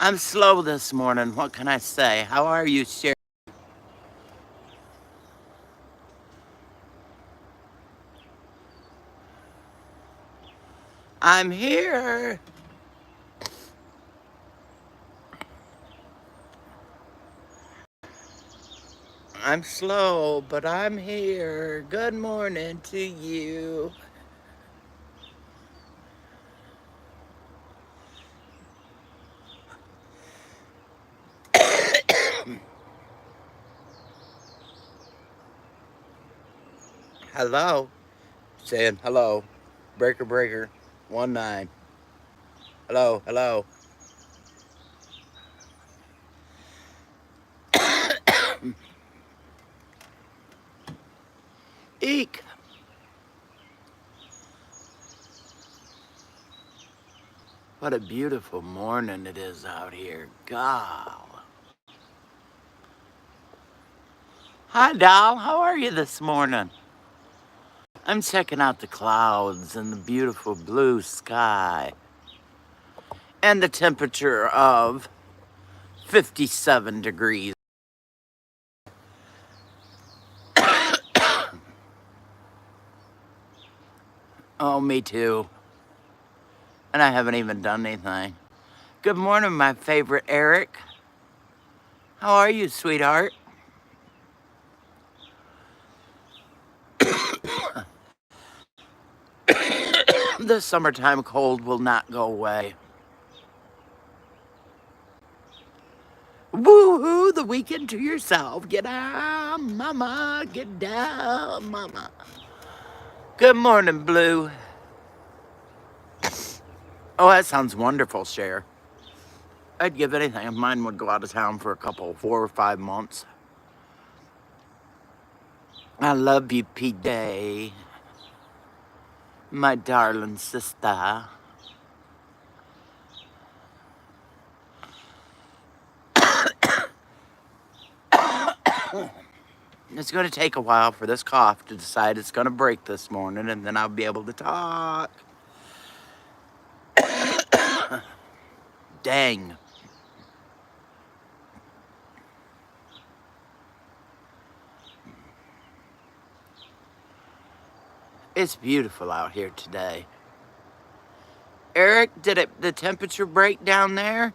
I'm slow this morning. What can I say? How are you, Sherry? I'm here. I'm slow, but I'm here. Good morning to you. Hello. Saying hello. Breaker, breaker. 1-9. Hello, hello. Eek. What a beautiful morning it is out here. God. Hi, doll. How are you this morning? I'm checking out the clouds and the beautiful blue sky and the temperature of 57 degrees. Oh, me too. And I haven't even done anything. Good morning, my favorite Eric. How are you, sweetheart? The summertime cold will not go away. Woo-hoo, the weekend to yourself. Get down, mama. Get down, mama. Good morning, Blue. Oh, that sounds wonderful, Cher. I'd give anything if mine would go out of town for a couple, 4 or 5 months. I love you, P-Day. My darling sister. It's going to take a while for this cough to decide it's going to break this morning, and then I'll be able to talk. Dang. It's beautiful out here today. Eric, did the temperature break down there?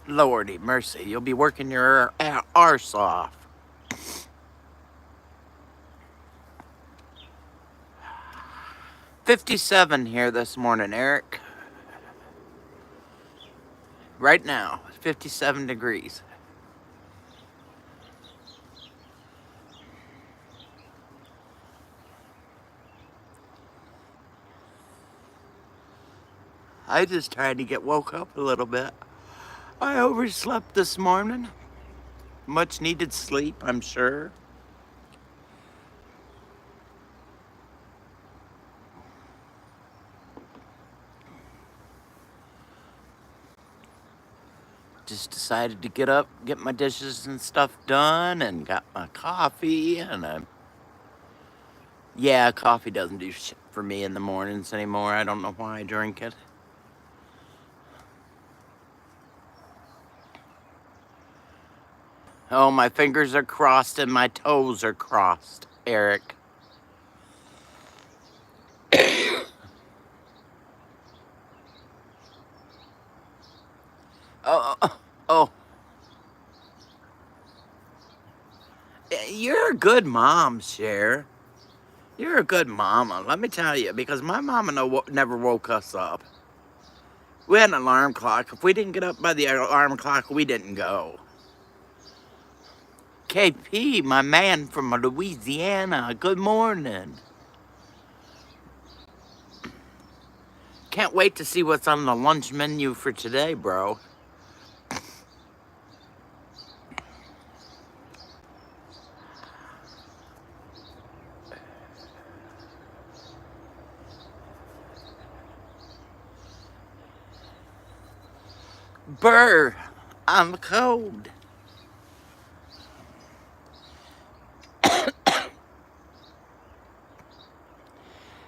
Lordy mercy, you'll be working your arse off. 57 here this morning, Eric. Right now, 57 degrees. I just tried to get woke up a little bit. I overslept this morning. Much needed sleep, I'm sure. Just decided to get up, get my dishes and stuff done, and got my coffee, and yeah, coffee doesn't do shit for me in the mornings anymore. I don't know why I drink it. Oh, my fingers are crossed and my toes are crossed, Eric. Oh, oh, oh. You're a good mom, Cher. You're a good mama, let me tell you, because my mama never woke us up. We had an alarm clock. If we didn't get up by the alarm clock, we didn't go. KP, my man from Louisiana, good morning. Can't wait to see what's on the lunch menu for today, bro. Burr, I'm cold.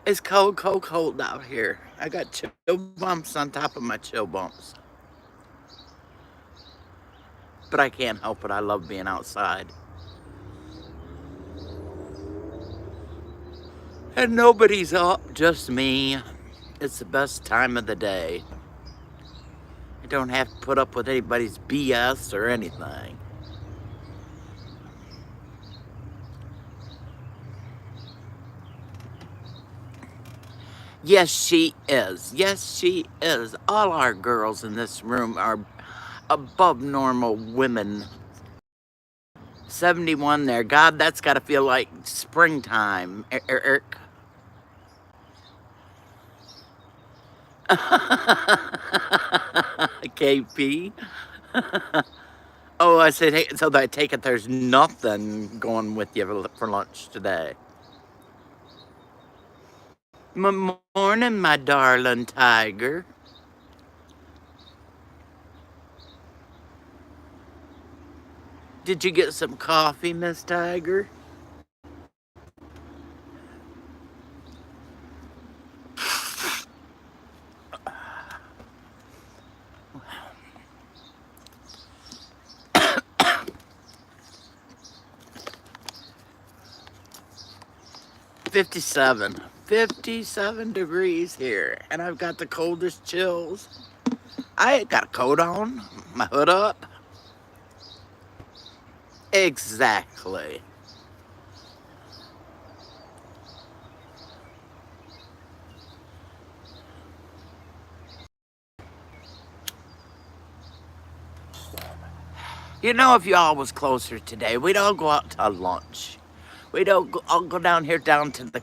It's cold, cold, cold out here. I got chill bumps on top of my chill bumps. But I can't help it. I love being outside. And nobody's up, just me. It's the best time of the day. I don't have to put up with anybody's BS or anything. Yes, she is. Yes, she is. All our girls in this room are above normal women. 71 there. God, that's got to feel like springtime, Eric. KP. Oh, I said, hey, so I take it there's nothing going with you for lunch today. Morning, my darling tiger. Did you get some coffee, Miss Tiger? $57. 57 degrees here, and I've got the coldest chills. I got a coat on, my hood up. Exactly. You know, if y'all was closer today, we'd all go out to lunch. We'd all go down here down to the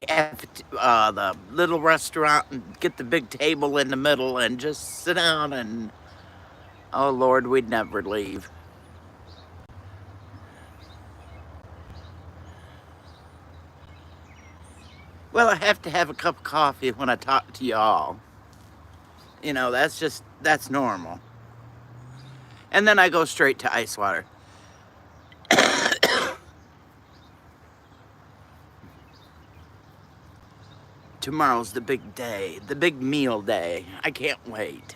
the little restaurant and get the big table in the middle and just sit down and, oh Lord, we'd never leave. Well, I have to have a cup of coffee when I talk to y'all. You know, that's normal. And then I go straight to ice water. Tomorrow's the big day, the big meal day. I can't wait.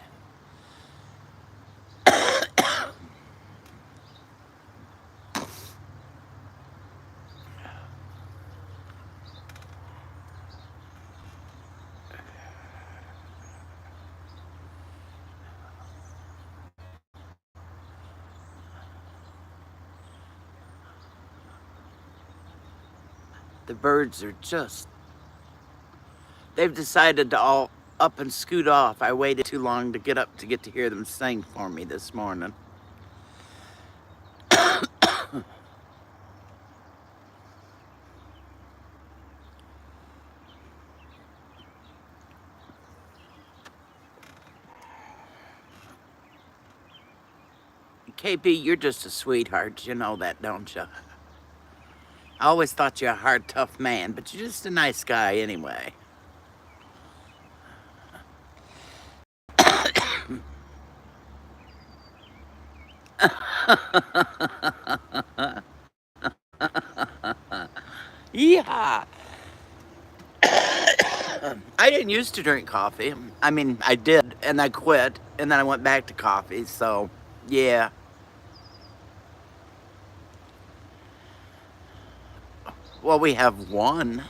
The birds are just, they've decided to all up and scoot off. I waited too long to get up to get to hear them sing for me this morning. KP, you're just a sweetheart. You know that, don't you? I always thought you were a hard, tough man, but you're just a nice guy anyway. Yeah. I didn't used to drink coffee. I mean, I did, and I quit, and then I went back to coffee, so, yeah. Well, we have one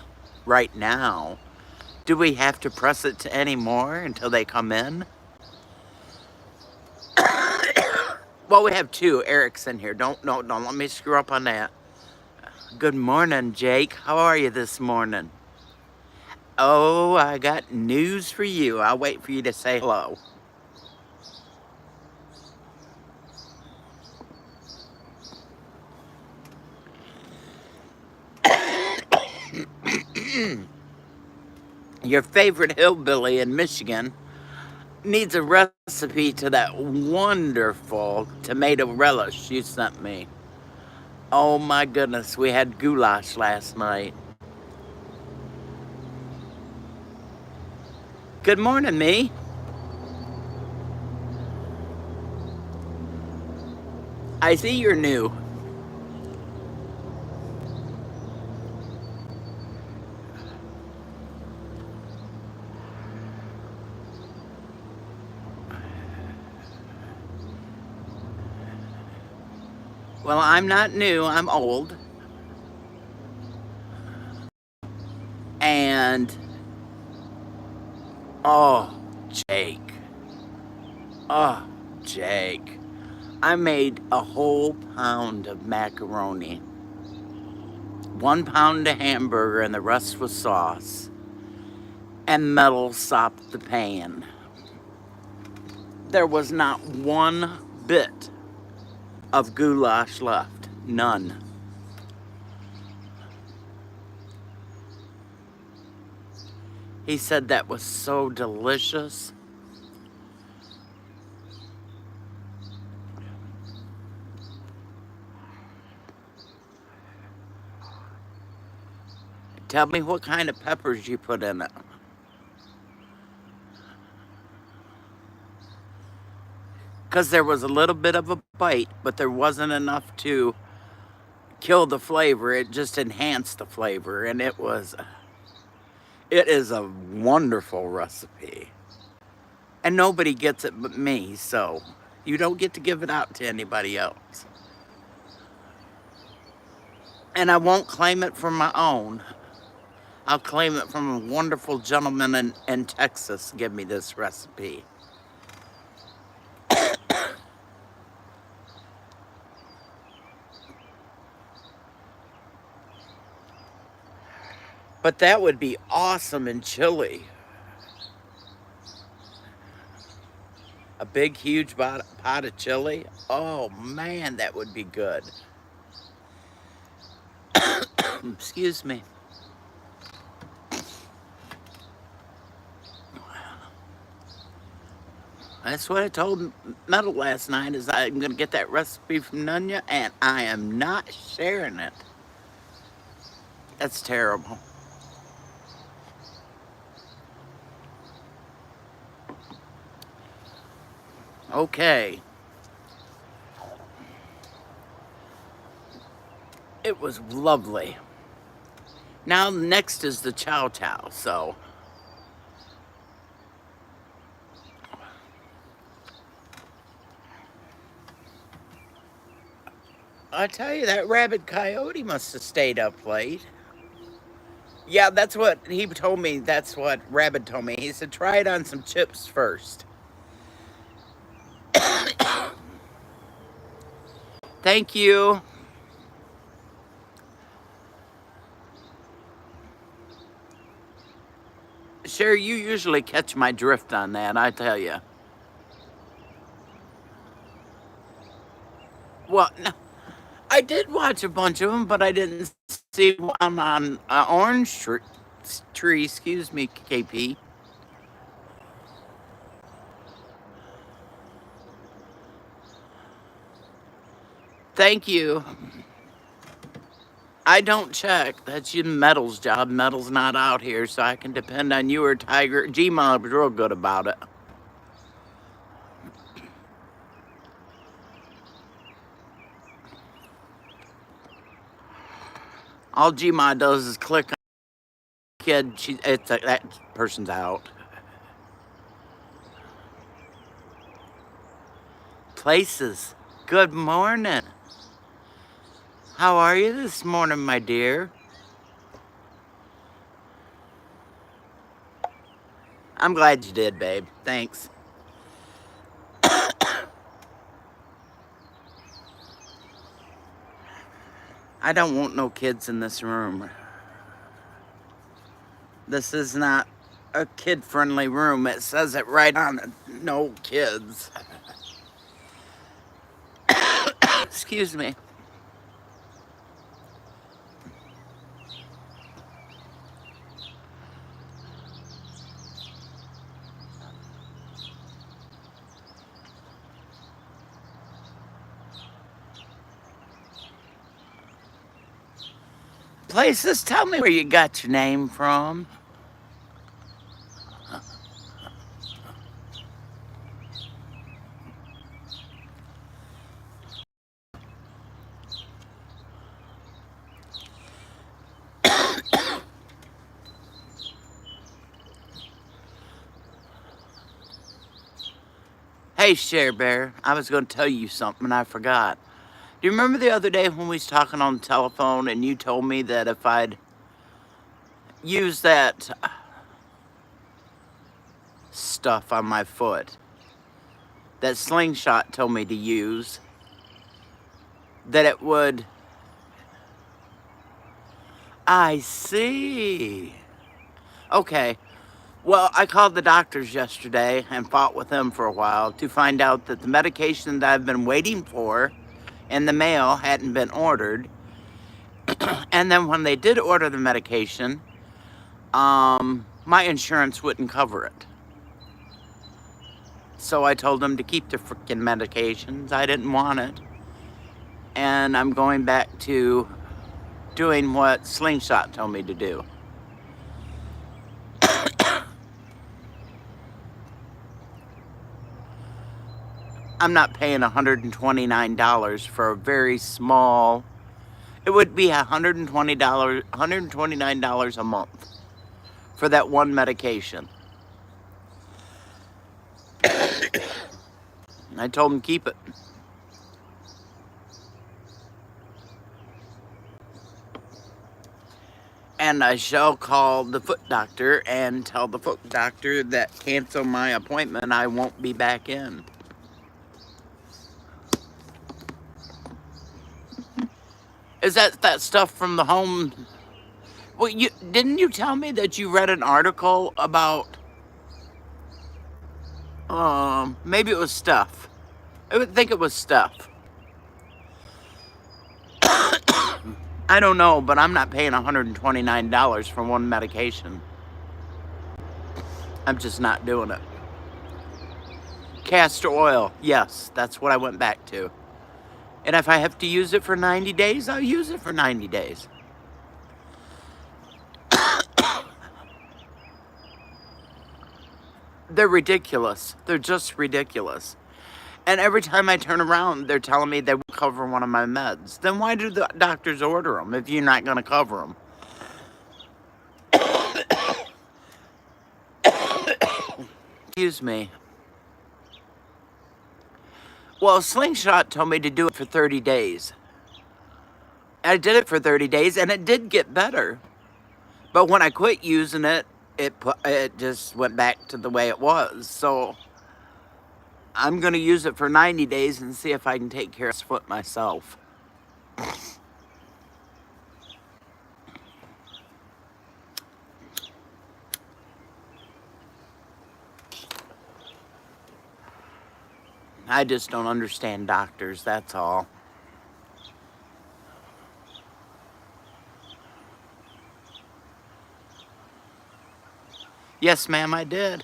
right now. Do we have to press it to any more until they come in? Well, we have two. Eric's in here. Don't let me screw up on that. Good morning, Jake. How are you this morning? Oh, I got news for you. I'll wait for you to say hello. Your favorite hillbilly in Michigan needs a recipe to that wonderful tomato relish you sent me. Oh my goodness, we had goulash last night. Good morning, me. I see you're new. Well, I'm not new, I'm old. And, oh, Jake. Oh, Jake. I made a whole pound of macaroni, 1 pound of hamburger, and the rest was sauce. And Metal sopped the pan. There was not one bit of goulash left. None. He said that was so delicious. Tell me what kind of peppers you put in it. Because there was a little bit of a bite, but there wasn't enough to kill the flavor. It just enhanced the flavor, and it is a wonderful recipe. And nobody gets it but me, so you don't get to give it out to anybody else. And I won't claim it for my own. I'll claim it from a wonderful gentleman in Texas give me this recipe. But that would be awesome in chili. A big, huge pot of chili. Oh, man, that would be good. Excuse me. That's what I told Metal last night, is I'm going to get that recipe from Nunya, and I am not sharing it. That's terrible. Okay. It was lovely. Now next is the chow chow, so I tell you, that rabid coyote must have stayed up late. Yeah, that's what he told me. That's what Rabbit told me. He said, try it on some chips first. Thank you. Sherry, you usually catch my drift on that, I tell you. Well, no, I did watch a bunch of them, but I didn't see one on orange tree. Excuse me, KP. Thank you. I don't check. That's your Metal's job. Metal's not out here, so I can depend on you or Tiger. G-Mob is real good about it. All G-Mod does is click on the kid. That person's out. Places. Good morning. How are you this morning, my dear? I'm glad you did, babe. Thanks. I don't want no kids in this room. This is not a kid-friendly room. It says it right on it. No kids. Excuse me. Places, tell me where you got your name from. Hey, Share Bear, I was going to tell you something and I forgot. Do you remember the other day when we was talking on the telephone and you told me that if I'd use that stuff on my foot, that slingshot told me to use, that it would... I see. Okay. Well, I called the doctors yesterday and fought with them for a while to find out that the medication that I've been waiting for in the mail hadn't been ordered. And then when they did order the medication, my insurance wouldn't cover it. So I told them to keep the freaking medications. I didn't want it. And I'm going back to doing what Slingshot told me to do. I'm not paying $129 for a very small... It would be $129 a month for that one medication. I told him keep it. And I shall call the foot doctor and tell the foot doctor that cancel my appointment. I won't be back in. Is that stuff from the home? Well, didn't you tell me that you read an article about, maybe it was stuff. I would think it was stuff. I don't know, but I'm not paying $129 for one medication. I'm just not doing it. Castor oil, yes, that's what I went back to. And if I have to use it for 90 days, I'll use it for 90 days. They're ridiculous. They're just ridiculous. And every time I turn around, they're telling me they will cover one of my meds. Then why do the doctors order them if you're not going to cover them? Excuse me. Well, Slingshot told me to do it for 30 days. I did it for 30 days, and it did get better. But when I quit using it, it just went back to the way it was. So I'm going to use it for 90 days and see if I can take care of this foot myself. I just don't understand doctors, that's all. Yes, ma'am, I did.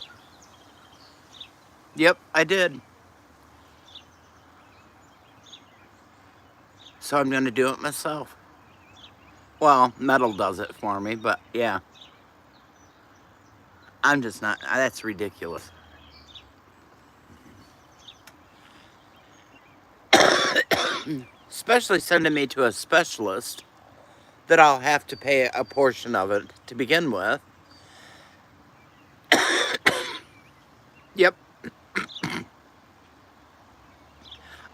Yep, I did. So I'm going to do it myself. Well, Metal does it for me, but yeah. I'm just not, that's ridiculous. Especially sending me to a specialist that I'll have to pay a portion of it to begin with. Yep.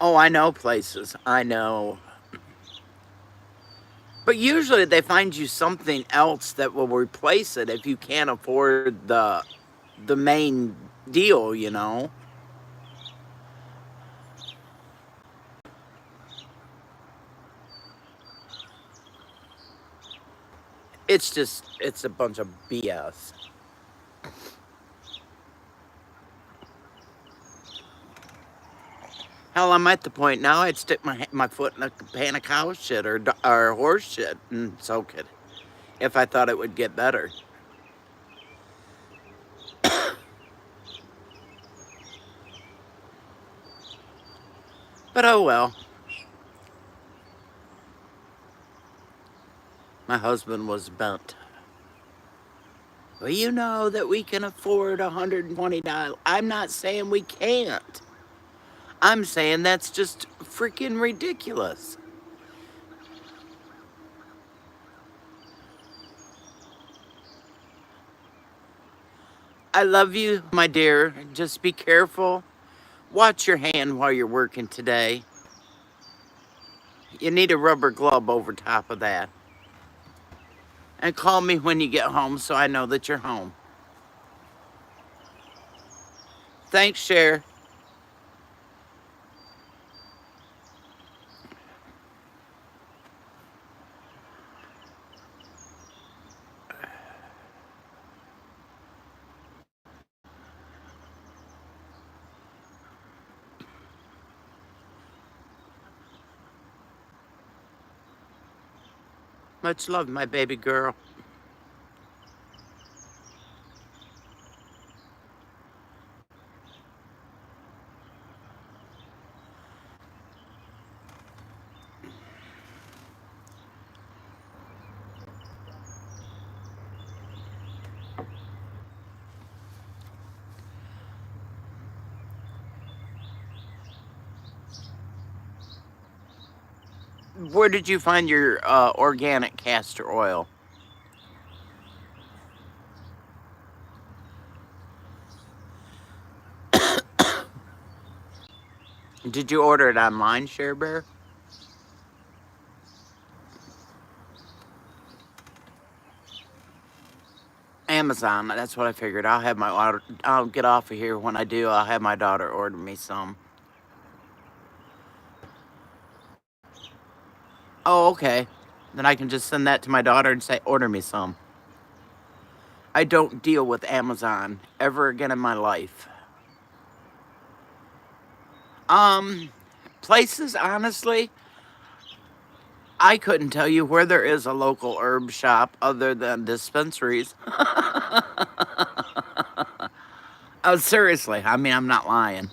Oh, I know places. I know. But usually they find you something else that will replace it if you can't afford the main deal, you know. It's a bunch of BS. Hell, I'm at the point now I'd stick my foot in a pan of cow shit or horse shit and soak it if I thought it would get better. But oh well. My husband was bent. Well, you know that we can afford $120. I'm not saying we can't. I'm saying that's just freaking ridiculous. I love you, my dear. Just be careful Watch your hand while you're working today. You need a rubber glove over top of that. And call me when you get home so I know that you're home. Thanks, Cher. Much love, my baby girl. Where did you find your organic castor oil? Did you order it online, Cher Bear? Amazon. That's what I figured. I'll get off of here. When I do, I'll have my daughter order me some. Oh, okay. Then I can just send that to my daughter and say, order me some. I don't deal with Amazon ever again in my life. Um, Places, honestly, I couldn't tell you where there is a local herb shop other than dispensaries. Oh, seriously. I mean, I'm not lying.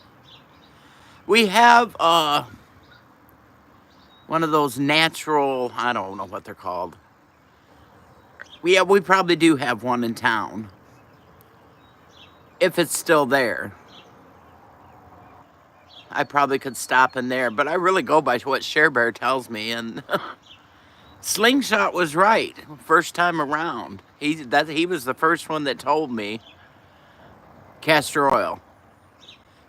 We have one of those natural, I don't know what they're called. We probably do have one in town. If it's still there. I probably could stop in there, but I really go by what Cher Bear tells me, and Slingshot was right first time around. He was the first one that told me castor oil.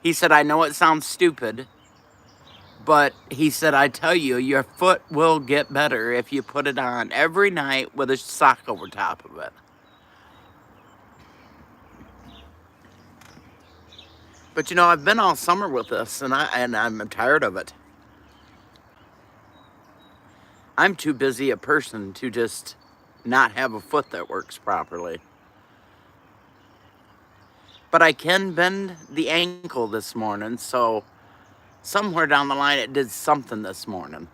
He said, I know it sounds stupid, but he said, I tell you, your foot will get better if you put it on every night with a sock over top of it. But you know, I've been all summer with this, and I'm tired of it. I'm too busy a person to just not have a foot that works properly. But I can bend the ankle this morning, so somewhere down the line it did something this morning.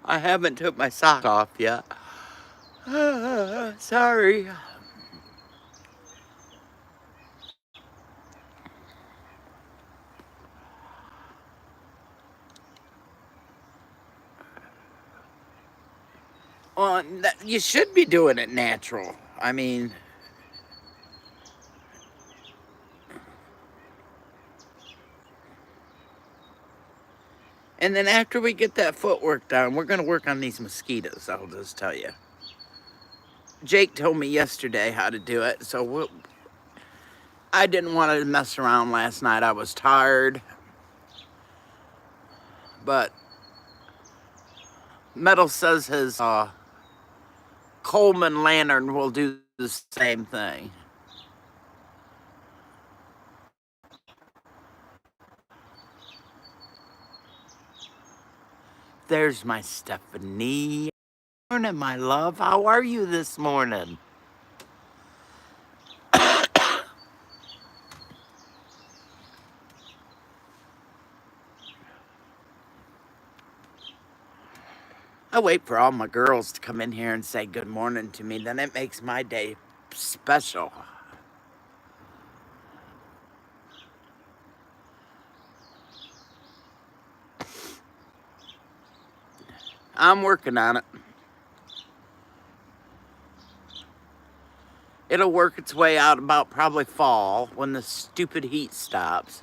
I haven't took my sock off yet. Sorry. Well, you should be doing it natural. I mean, and then after we get that footwork done, we're going to work on these mosquitoes, I'll just tell you. Jake told me yesterday how to do it, so I didn't want to mess around last night. I was tired, but Metal says his Coleman lantern will do the same thing. There's my Stephanie. Morning, my love. How are you this morning? I wait for all my girls to come in here and say good morning to me. Then it makes my day special. I'm working on it. It'll work its way out about probably fall when the stupid heat stops.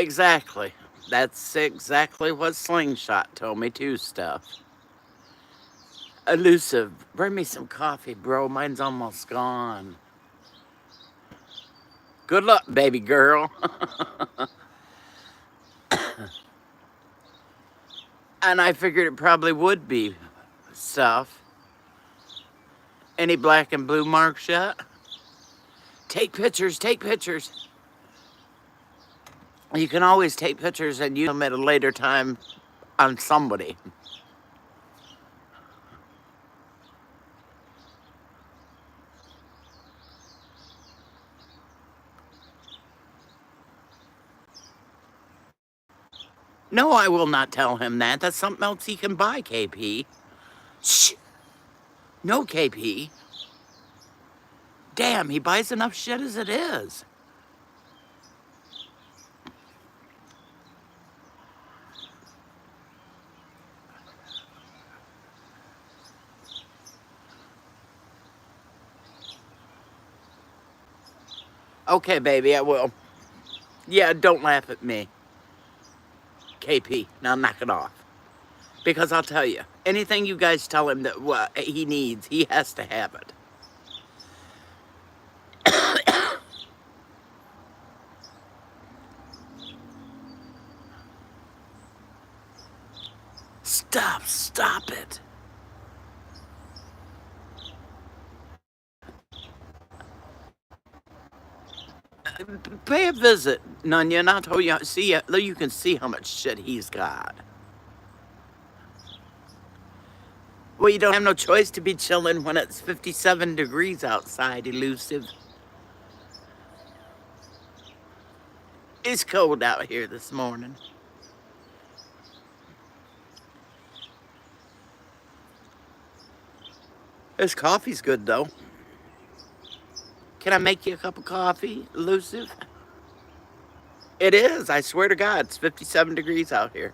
Exactly. That's exactly what Slingshot told me too, Steph. Elusive, bring me some coffee, bro. Mine's almost gone. Good luck, baby girl. And I figured it probably would be stuff. Any black and blue marks yet? Take pictures, take pictures. You can always take pictures and use them at a later time on somebody. No, I will not tell him that. That's something else he can buy, KP. Shh. No, KP. Damn, he buys enough shit as it is. Okay, baby, I will. Yeah, don't laugh at me. KP, now knock it off. Because I'll tell you, anything you guys tell him that he needs, he has to have it. Stop it. Pay a visit, Nunya, and I'll tell you, you can see how much shit he's got. Well, you don't have no choice to be chilling when it's 57 degrees outside, Elusive. It's cold out here this morning. This coffee's good, though. Can I make you a cup of coffee, Elusive? It is, I swear to God, it's 57 degrees out here.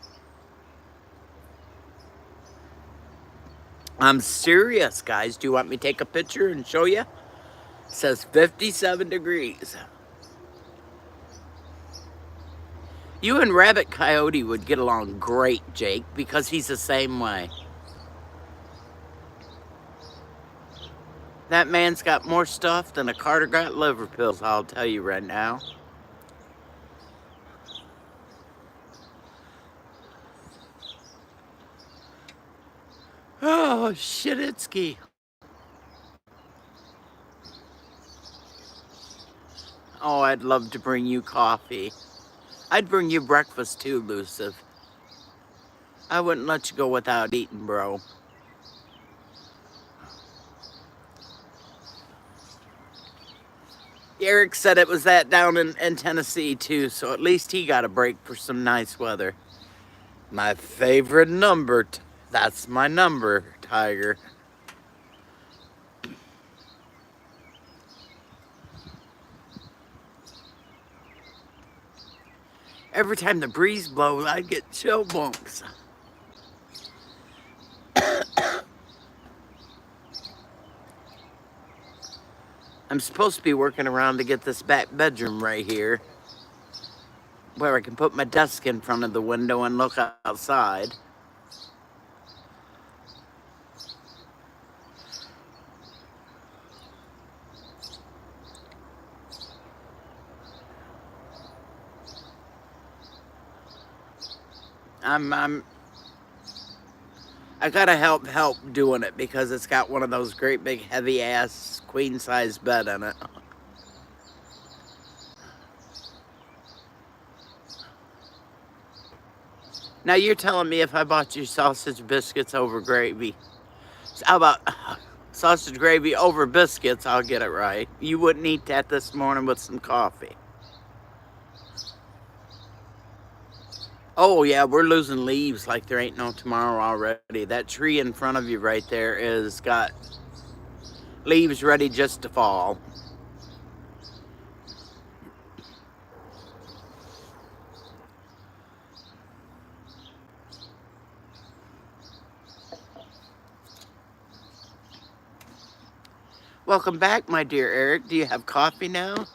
I'm serious, guys. Do you want me to take a picture and show you? It says 57 degrees. You and Rabbit Coyote would get along great, Jake, because he's the same way. That man's got more stuff than a Carter got liver pills, I'll tell you right now. Oh, shititsky. Oh, I'd love to bring you coffee. I'd bring you breakfast too, Elusive. I wouldn't let you go without eating, bro. Eric said it was that down in Tennessee too, so at least he got a break for some nice weather. My favorite number, that's my number, Tiger. Every time the breeze blows, I get chill bumps. I'm supposed to be working around to get this back bedroom right here, where I can put my desk in front of the window and look outside. I gotta help doing it because it's got one of those great big heavy ass queen size bed in it. Now you're telling me if I bought you sausage biscuits over gravy, how about sausage gravy over biscuits, I'll get it right. You wouldn't eat that this morning with some coffee. Oh yeah, we're losing leaves like there ain't no tomorrow already. That tree in front of you right there is got leaves ready just to fall. Welcome back, my dear Eric. Do you have coffee now?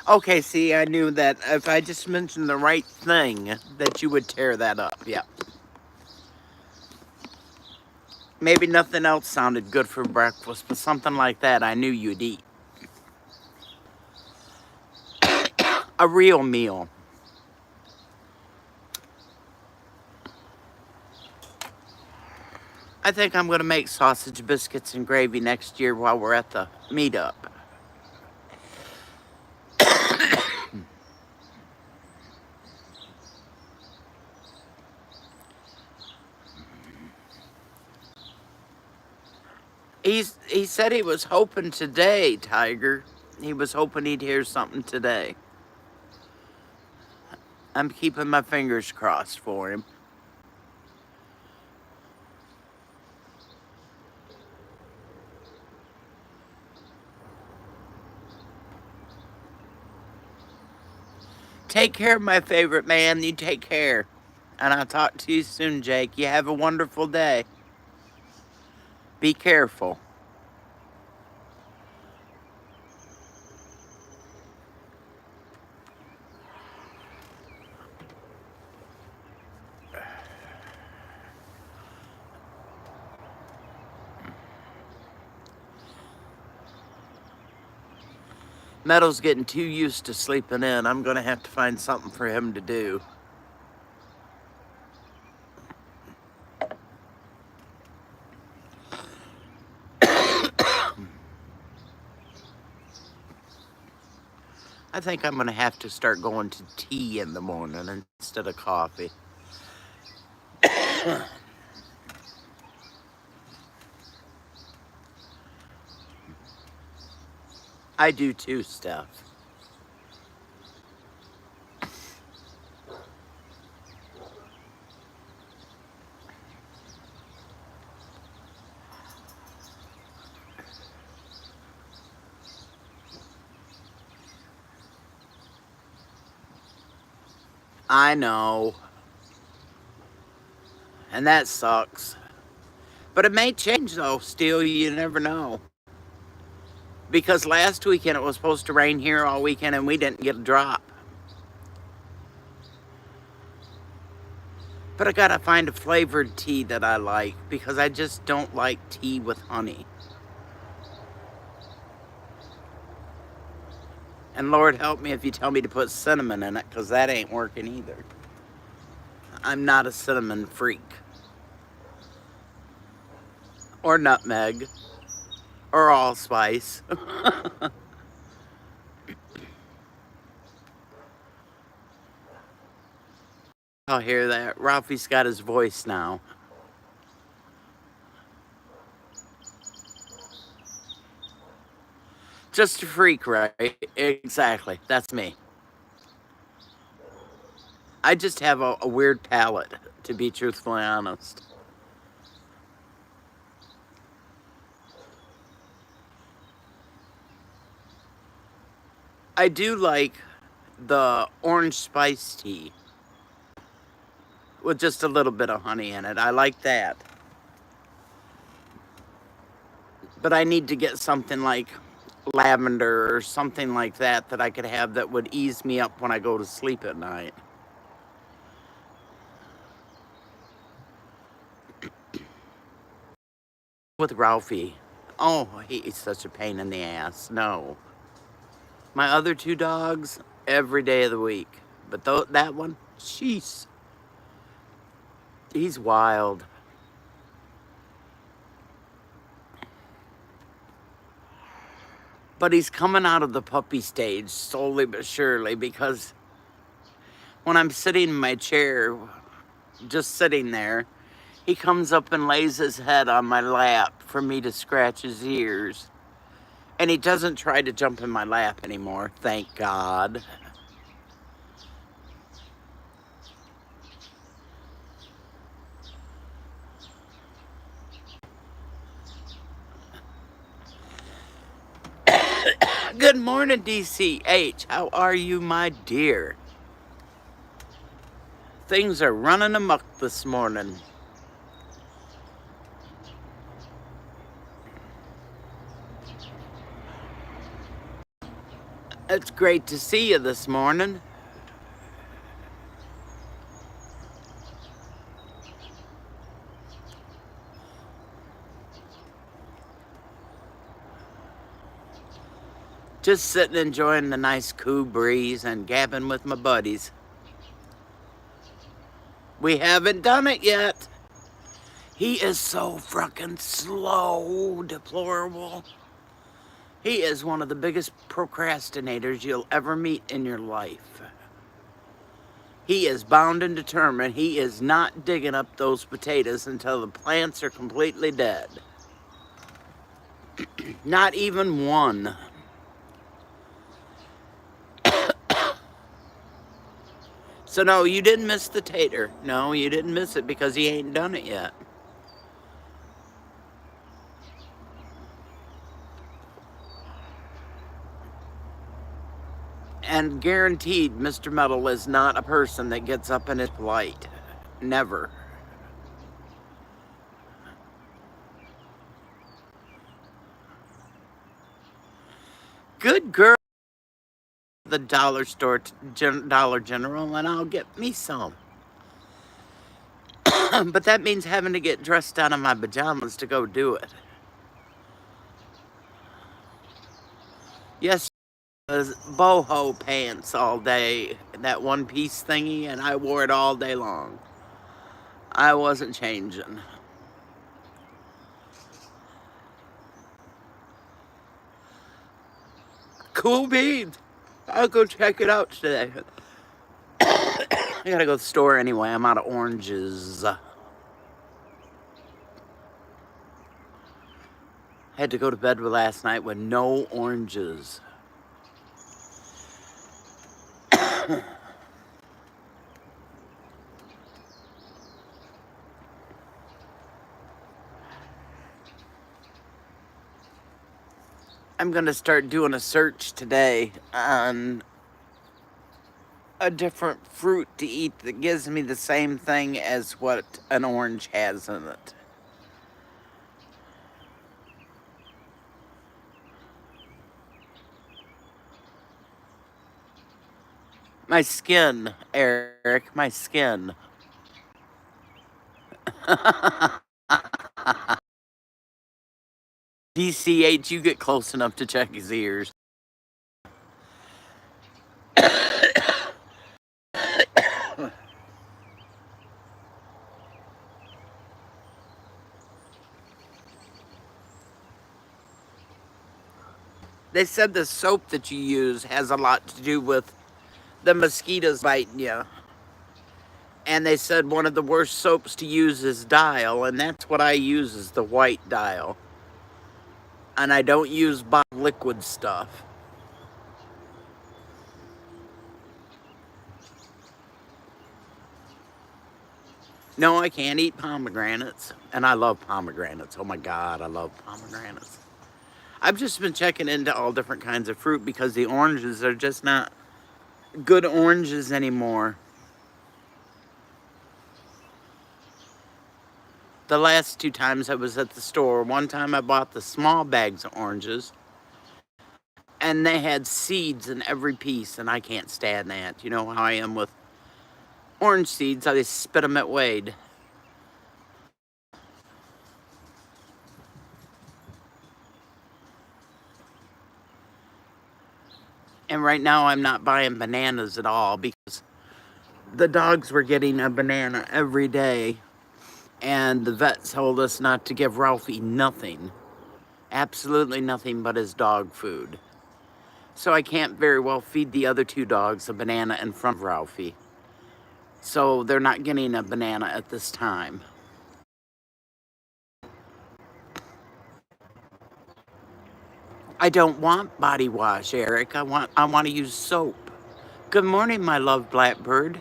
Okay, see, I knew that if I just mentioned the right thing, that you would tear that up. Yeah. Maybe nothing else sounded good for breakfast, but something like that I knew you'd eat. A real meal. I think I'm going to make sausage biscuits and gravy next year while we're at the meetup. He said he was hoping today, Tiger. He was hoping he'd hear something today. I'm keeping my fingers crossed for him. Take care, my favorite man. You take care. And I'll talk to you soon, Jake. You have a wonderful day. Be careful. Metal's getting too used to sleeping in. I'm going to have to find something for him to do. I think I'm going to have to start going to tea in the morning instead of coffee. I do too, Steph. I know. And that sucks. But it may change though, still, you never know. Because last weekend it was supposed to rain here all weekend and we didn't get a drop. But I gotta find a flavored tea that I like because I just don't like tea with honey. And Lord help me if you tell me to put cinnamon in it, because that ain't working either. I'm not a cinnamon freak. Or nutmeg. Or allspice. I'll hear that. Ralphie's got his voice now. Just a freak, right? Exactly. That's me. I just have a weird palate, to be truthfully honest. I do like the orange spice tea with just a little bit of honey in it. I like that. But I need to get something like lavender or something like that that I could have that would ease me up when I go to sleep at night. With Ralphie. Oh, he's such a pain in the ass. No. My other two dogs, every day of the week. But that one, jeez. He's wild. But he's coming out of the puppy stage slowly but surely, because when I'm sitting in my chair, just sitting there, he comes up and lays his head on my lap for me to scratch his ears. And he doesn't try to jump in my lap anymore, thank God. Good morning, DCH. How are you, my dear? Things are running amok this morning. It's great to see you this morning. Just sitting enjoying the nice cool breeze and gabbing with my buddies. We haven't done it yet. He is so frickin' slow, deplorable. He is one of the biggest procrastinators you'll ever meet in your life. He is bound and determined he is not digging up those potatoes until the plants are completely dead. Not even one. So no, you didn't miss the tater. No, you didn't miss it because he ain't done it yet. And guaranteed, Mr. Metal is not a person that gets up and is polite. Never. Good girl. The dollar store, Dollar General, and I'll get me some. But that means having to get dressed out of my pajamas to go do it. Yes, it was boho pants all day, that one piece thingy, and I wore it all day long. I wasn't changing. Cool beans. I'll go check it out today. I gotta go to the store anyway. I'm out of oranges. Had to go to bed last night with no oranges. I'm gonna start doing a search today on a different fruit to eat that gives me the same thing as what an orange has in it. My skin, Eric, my skin. DCH, you get close enough to check his ears. They said the soap that you use has a lot to do with the mosquitoes biting you. And they said one of the worst soaps to use is Dial, and that's what I use is the white Dial. And I don't use bottled liquid stuff. No, I can't eat pomegranates. And I love pomegranates. Oh my God, I love pomegranates. I've just been checking into all different kinds of fruit because the oranges are just not good oranges anymore. The last 2 times I was at the store, one time I bought the small bags of oranges and they had seeds in every piece, and I can't stand that. You know how I am with orange seeds, I spit them at Wade. And right now I'm not buying bananas at all because the dogs were getting a banana every day, and the vet told us not to give Ralphie nothing. Absolutely nothing but his dog food. So I can't very well feed the other 2 dogs a banana in front of Ralphie. So they're not getting a banana at this time. I don't want body wash, Eric. I want to use soap. Good morning, my love blackbird.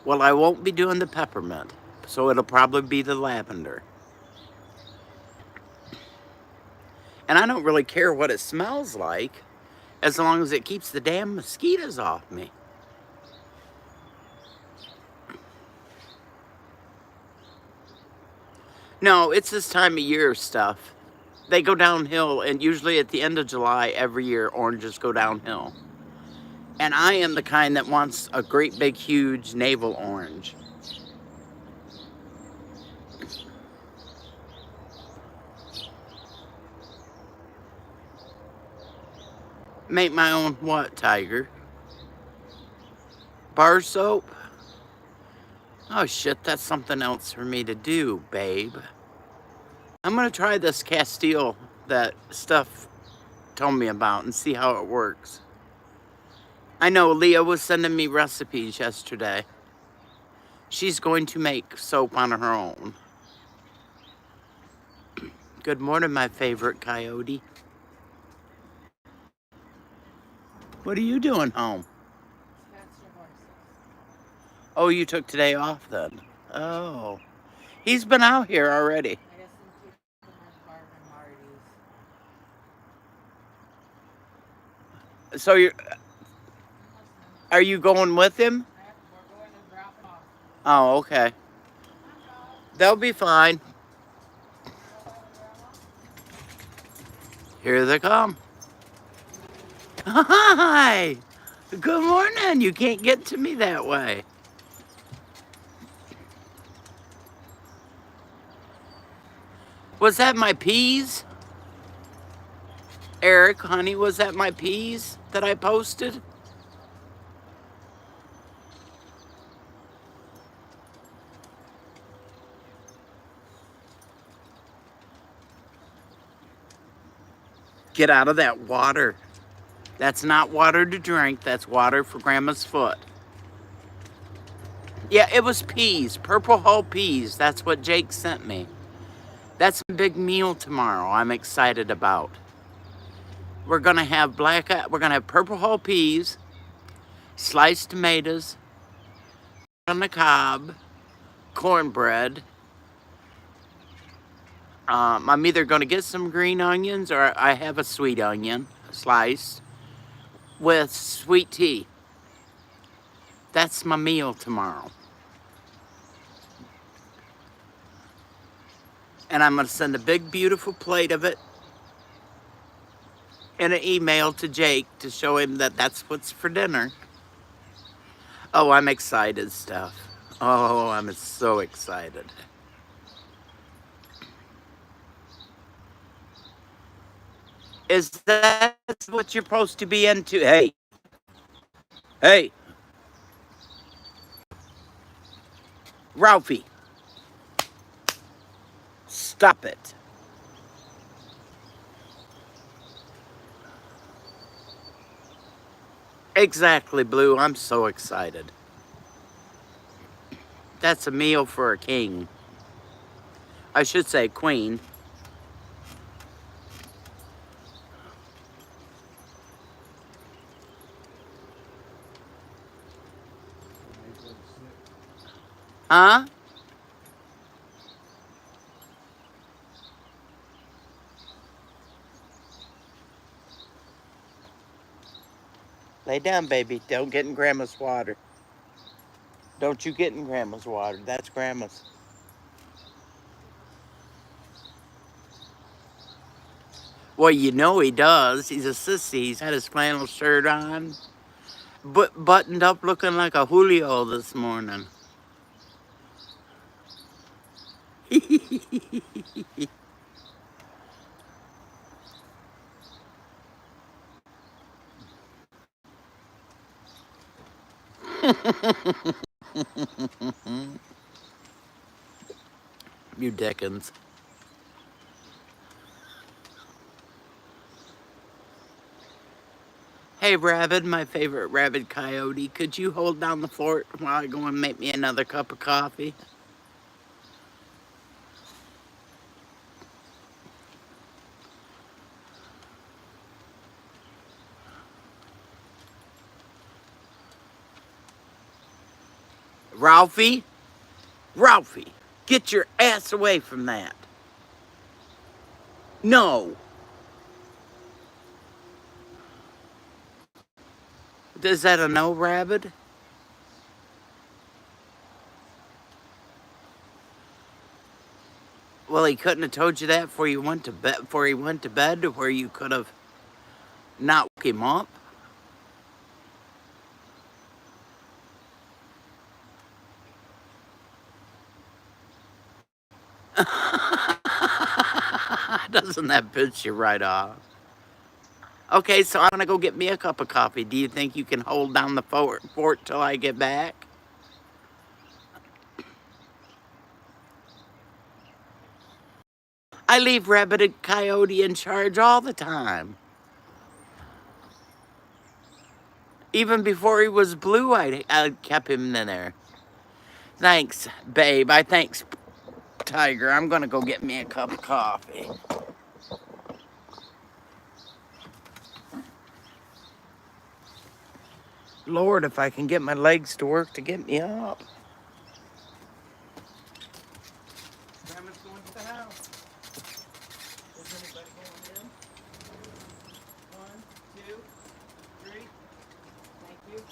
Well, I won't be doing the peppermint, so it'll probably be the lavender. And I don't really care what it smells like, as long as it keeps the damn mosquitoes off me. No, it's this time of year stuff. They go downhill, and usually at the end of July every year, oranges go downhill. And I am the kind that wants a great big huge navel orange. Make my own what, Tiger? Bar soap? Oh shit, that's something else for me to do, babe. I'm gonna try this Castile that Steph told me about and see how it works. I know Leah was sending me recipes yesterday. She's going to make soap on her own. Good morning, my favorite coyote. What are you doing home? Oh, you took today off then? Oh. He's been out here already. So are you going with him? Oh, okay. They'll be fine. Here they come. Hi. Good morning. You can't get to me that way. Was that my peas? Eric, honey, was that my peas that I posted? Get out of that water. That's not water to drink. That's water for Grandma's foot. Yeah, it was peas. Purple Hull peas. That's what Jake sent me. That's a big meal tomorrow I'm excited about. We're gonna have purple Hull peas, sliced tomatoes, on the cob, cornbread. I'm either gonna get some green onions or I have a sweet onion sliced with sweet tea. That's my meal tomorrow. And I'm gonna send a big beautiful plate of it in an email to Jake to show him that that's what's for dinner. Oh, I'm excited, Steph. Oh, I'm so excited. Is that what you're supposed to be into? Hey. Hey. Ralphie. Stop it. Exactly, Blue. I'm so excited. That's a meal for a king. I should say queen. Huh? Lay down, baby. Don't get in Grandma's water. Don't you get in Grandma's water. That's Grandma's. Well, you know he does. He's a sissy. He's had his flannel shirt on, but buttoned up looking like a Julio this morning. You dickens. Hey, Rabbit, my favorite rabid coyote, could you hold down the fort while I go and make me another cup of coffee? Ralphie? Ralphie, get your ass away from that. No. Is that a no, Rabbit? Well, he couldn't have told you that before you went to bed, before he went to bed, to where you could have not woke him up. Doesn't that piss you right off? Okay, so I'm gonna go get me a cup of coffee. Do you think you can hold down the fort till I get back? I leave Rabbit and Coyote in charge all the time. Even before he was blue, I kept him in there. Thanks, babe. Thanks, Tiger. I'm gonna go get me a cup of coffee. Lord, if I can get my legs to work to get me up. Grandma's going to the house. Is anybody going in? 1, 2, 3. Thank you.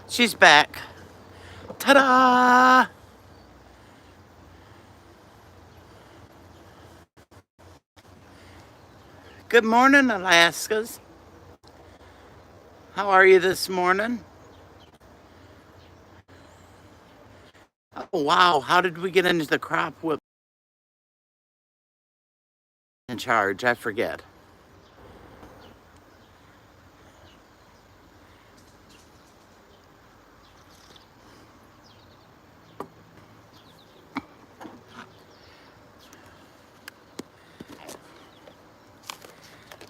She's back. Ta-da! Good morning, Alaskas. How are you this morning? Oh, wow. How did we get into the crop whip in charge? I forget.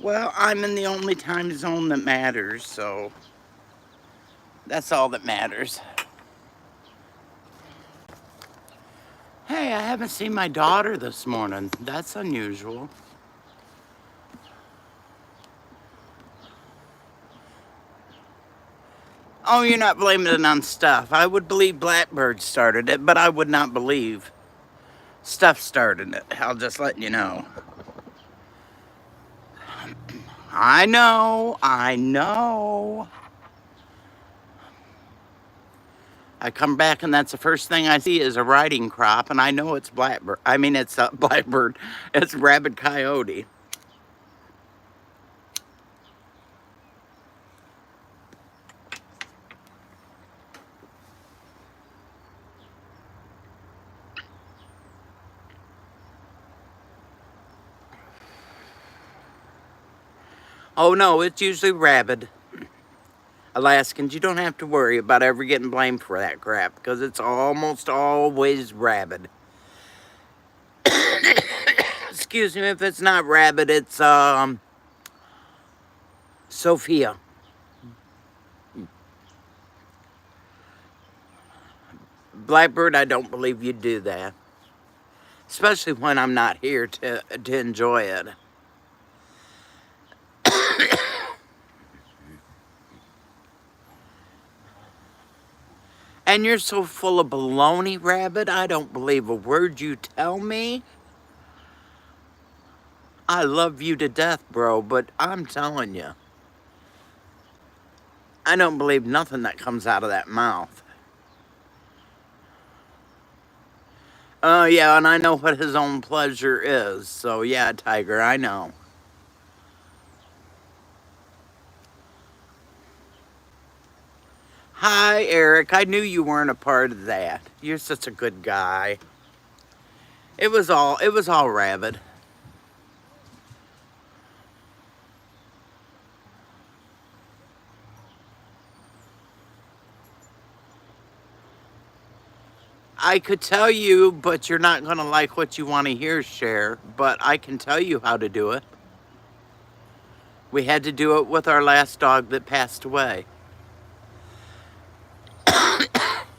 Well, I'm in the only time zone that matters, so that's all that matters. Hey, I haven't seen my daughter this morning. That's unusual. Oh, you're not blaming it on Stuff. I would believe Blackbird started it, but I would not believe Stuff started it. I'll just let you know. I know. I come back and that's the first thing I see is a riding crop, and I know it's Blackbird. I mean, it's Blackbird. It's Rabid Coyote. Oh no, it's usually Rabid. Alaskans, you don't have to worry about ever getting blamed for that crap, because it's almost always Rabid. Excuse me, if it's not Rabid, it's Sophia. Blackbird, I don't believe you'd do that. Especially when I'm not here to enjoy it. And you're so full of baloney, Rabbit, I don't believe a word you tell me. I love you to death, bro, but I'm telling you, I don't believe nothing that comes out of that mouth. Oh, yeah, and I know what his own pleasure is. So, yeah, Tiger, I know. Hi, Eric. I knew you weren't a part of that. You're such a good guy. It was all Rabid. I could tell you, but you're not going to like what you want to hear, Cher. But I can tell you how to do it. We had to do it with our last dog that passed away.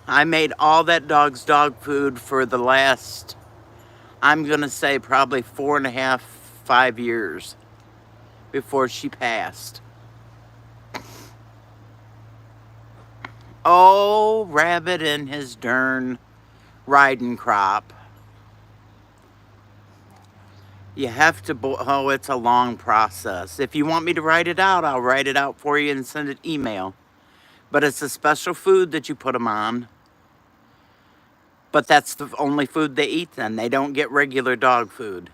I made all that dog's dog food for the last, I'm going to say probably 4.5, 5 years before she passed. Oh, Rabbit and his darn riding crop. You have to, oh, it's a long process. If you want me to write it out, I'll write it out for you and send it email. But it's a special food that you put them on. But that's the only food they eat then. They don't get regular dog food.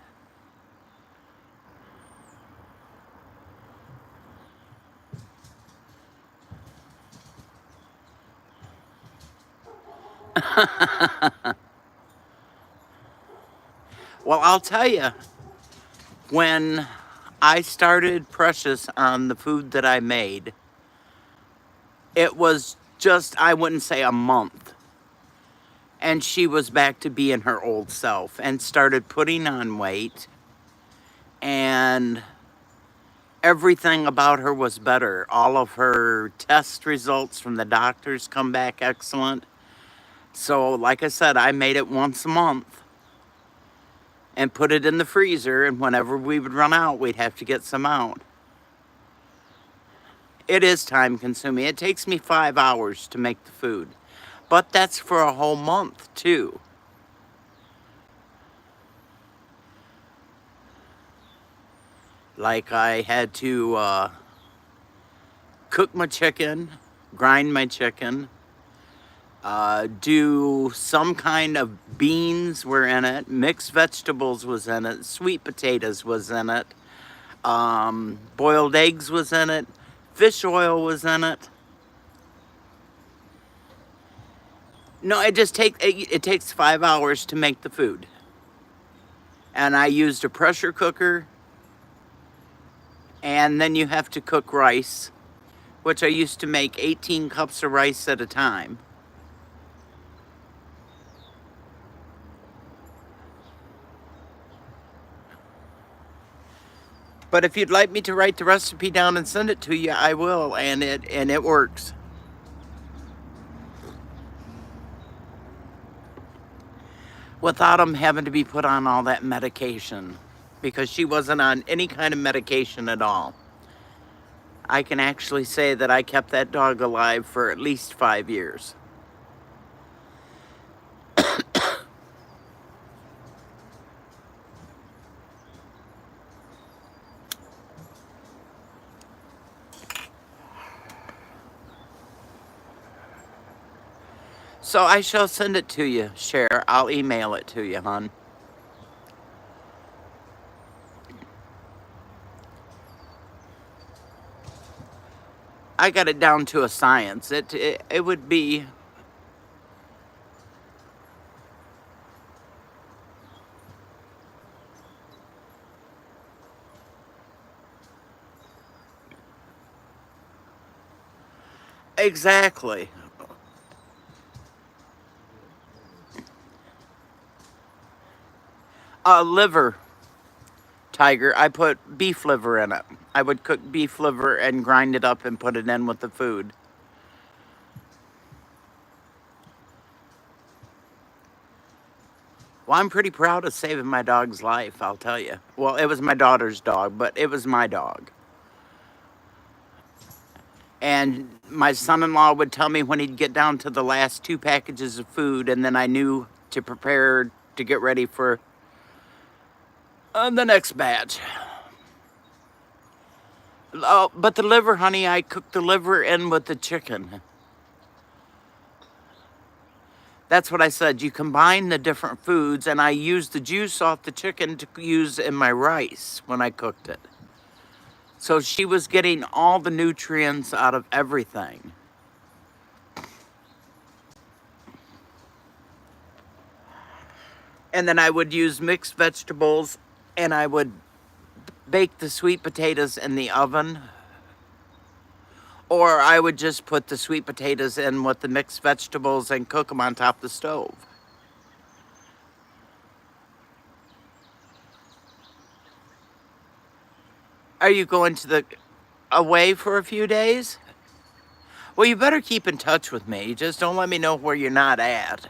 Well, I'll tell you, when I started Precious on the food that I made, it was just, I wouldn't say a month. And she was back to being her old self and started putting on weight. And everything about her was better. All of her test results from the doctors come back excellent. So, like I said, I made it once a month and put it in the freezer, and whenever we would run out, we'd have to get some out. It is time consuming. It takes me 5 hours to make the food, but that's for a whole month too. Like I had to cook my chicken, grind my chicken, do some kind of beans were in it, mixed vegetables was in it, sweet potatoes was in it, boiled eggs was in it, fish oil was in it. No, it takes 5 hours to make the food. And I used a pressure cooker And then you have to cook rice, which I used to make 18 cups of rice at a time. But if you'd like me to write the recipe down and send it to you, I will, and it works. Without them having to be put on all that medication, because she wasn't on any kind of medication at all. I can actually say that I kept that dog alive for at least 5 years. So I shall send it to you, Cher. I'll email it to you, hon. I got it down to a science. It would be... Exactly. Liver, Tiger. I put beef liver in it. I would cook beef liver and grind it up and put it in with the food. Well, I'm pretty proud of saving my dog's life, I'll tell you. Well, it was my daughter's dog, but it was my dog. And my son-in-law would tell me when he'd get down to the last 2 packages of food, and then I knew to prepare to get ready for the next batch. Oh, but the liver, honey, I cooked the liver in with the chicken. That's what I said. You combine the different foods, and I used the juice off the chicken to use in my rice when I cooked it. So she was getting all the nutrients out of everything. And then I would use mixed vegetables, and I would bake the sweet potatoes in the oven. Or I would just put the sweet potatoes in with the mixed vegetables and cook them on top of the stove. Are you going away for a few days? Well, you better keep in touch with me. Just don't let me know where you're not at.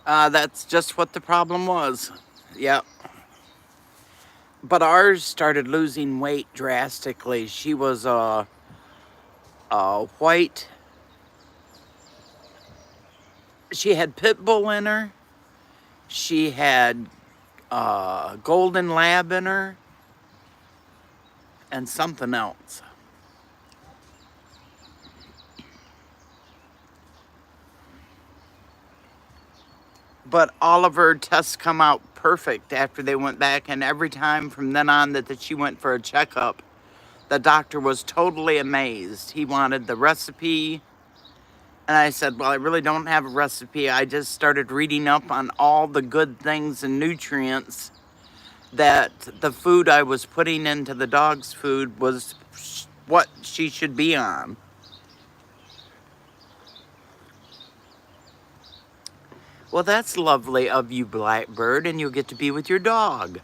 That's just what the problem was. Yep. But ours started losing weight drastically. She was a white. She had pit bull in her. She had golden lab in her. And something else. But all of her tests come out perfect after they went back, and every time from then on that she went for a checkup, the doctor was totally amazed. He wanted the recipe, and I said, well, I really don't have a recipe. I just started reading up on all the good things and nutrients that the food I was putting into the dog's food was what she should be on. Well, that's lovely of you, Blackbird, and you'll get to be with your dog.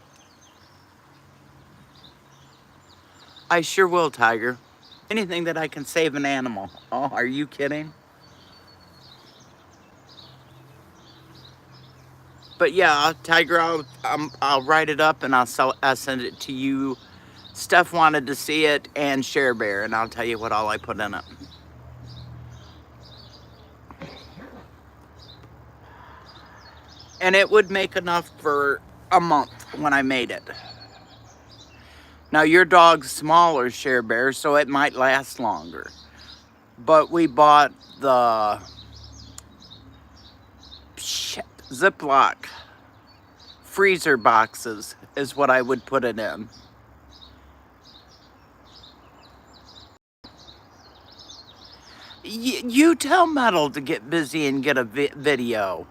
I sure will, Tiger. Anything that I can save an animal. Oh, are you kidding? But yeah, Tiger, I'll write it up and I'll send it to you. Steph wanted to see it, and Share Bear, and I'll tell you what all I put in it. And it would make enough for a month when I made it. Now, your dog's smaller, Share Bear, so it might last longer. But we bought the Ziploc freezer boxes is what I would put it in. You tell Metal to get busy and get a video.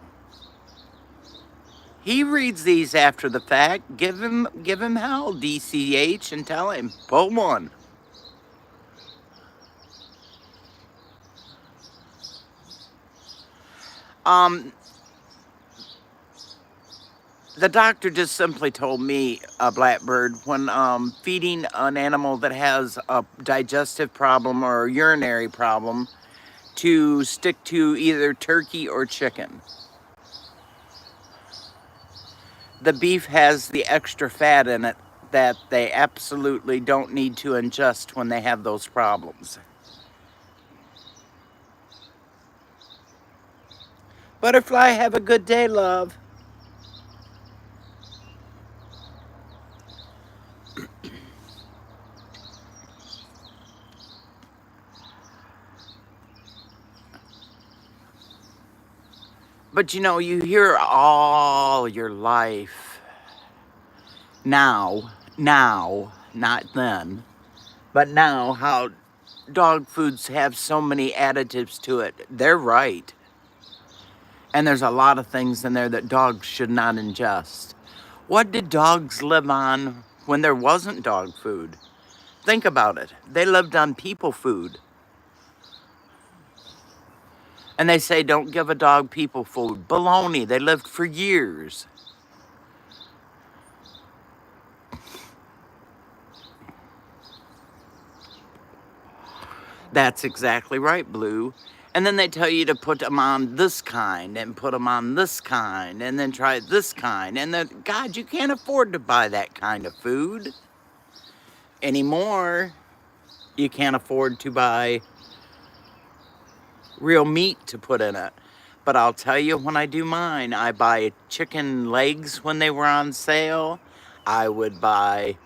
He reads these after the fact. Give him hell, DCH, and tell him, pull one. The doctor just simply told me, Blackbird, when feeding an animal that has a digestive problem or a urinary problem, to stick to either turkey or chicken. The beef has the extra fat in it that they absolutely don't need to ingest when they have those problems. Butterfly, have a good day, love. But you know, you hear all your life, now, not then, but now, how dog foods have so many additives to it. They're right. And there's a lot of things in there that dogs should not ingest. What did dogs live on when there wasn't dog food? Think about it. They lived on people food. And they say, don't give a dog people food. Baloney. They lived for years. That's exactly right, Blue. And then they tell you to put them on this kind and put them on this kind and then try this kind. And then, God, you can't afford to buy that kind of food anymore. You can't afford to buy real meat to put in it. But I'll tell you, when I do mine, I buy chicken legs when they were on sale. I would buy...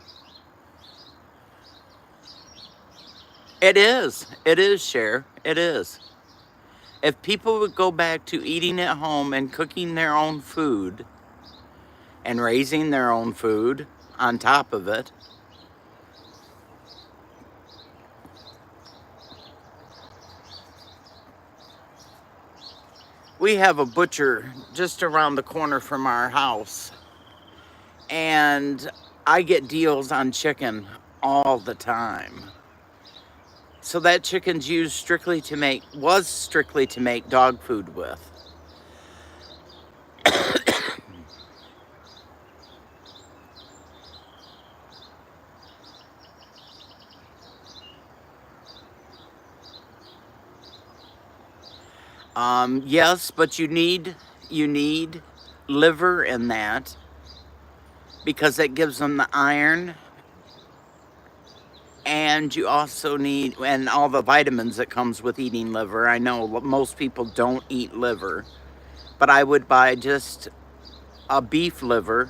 It is, Cher. It is. If people would go back to eating at home and cooking their own food and raising their own food on top of it, we have a butcher just around the corner from our house, and I get deals on chicken all the time. So that chicken's used strictly to make, was strictly to make dog food with. Yes, but you need liver in that because it gives them the iron, and you also need, and all the vitamins that comes with eating liver. I know most people don't eat liver, but I would buy just a beef liver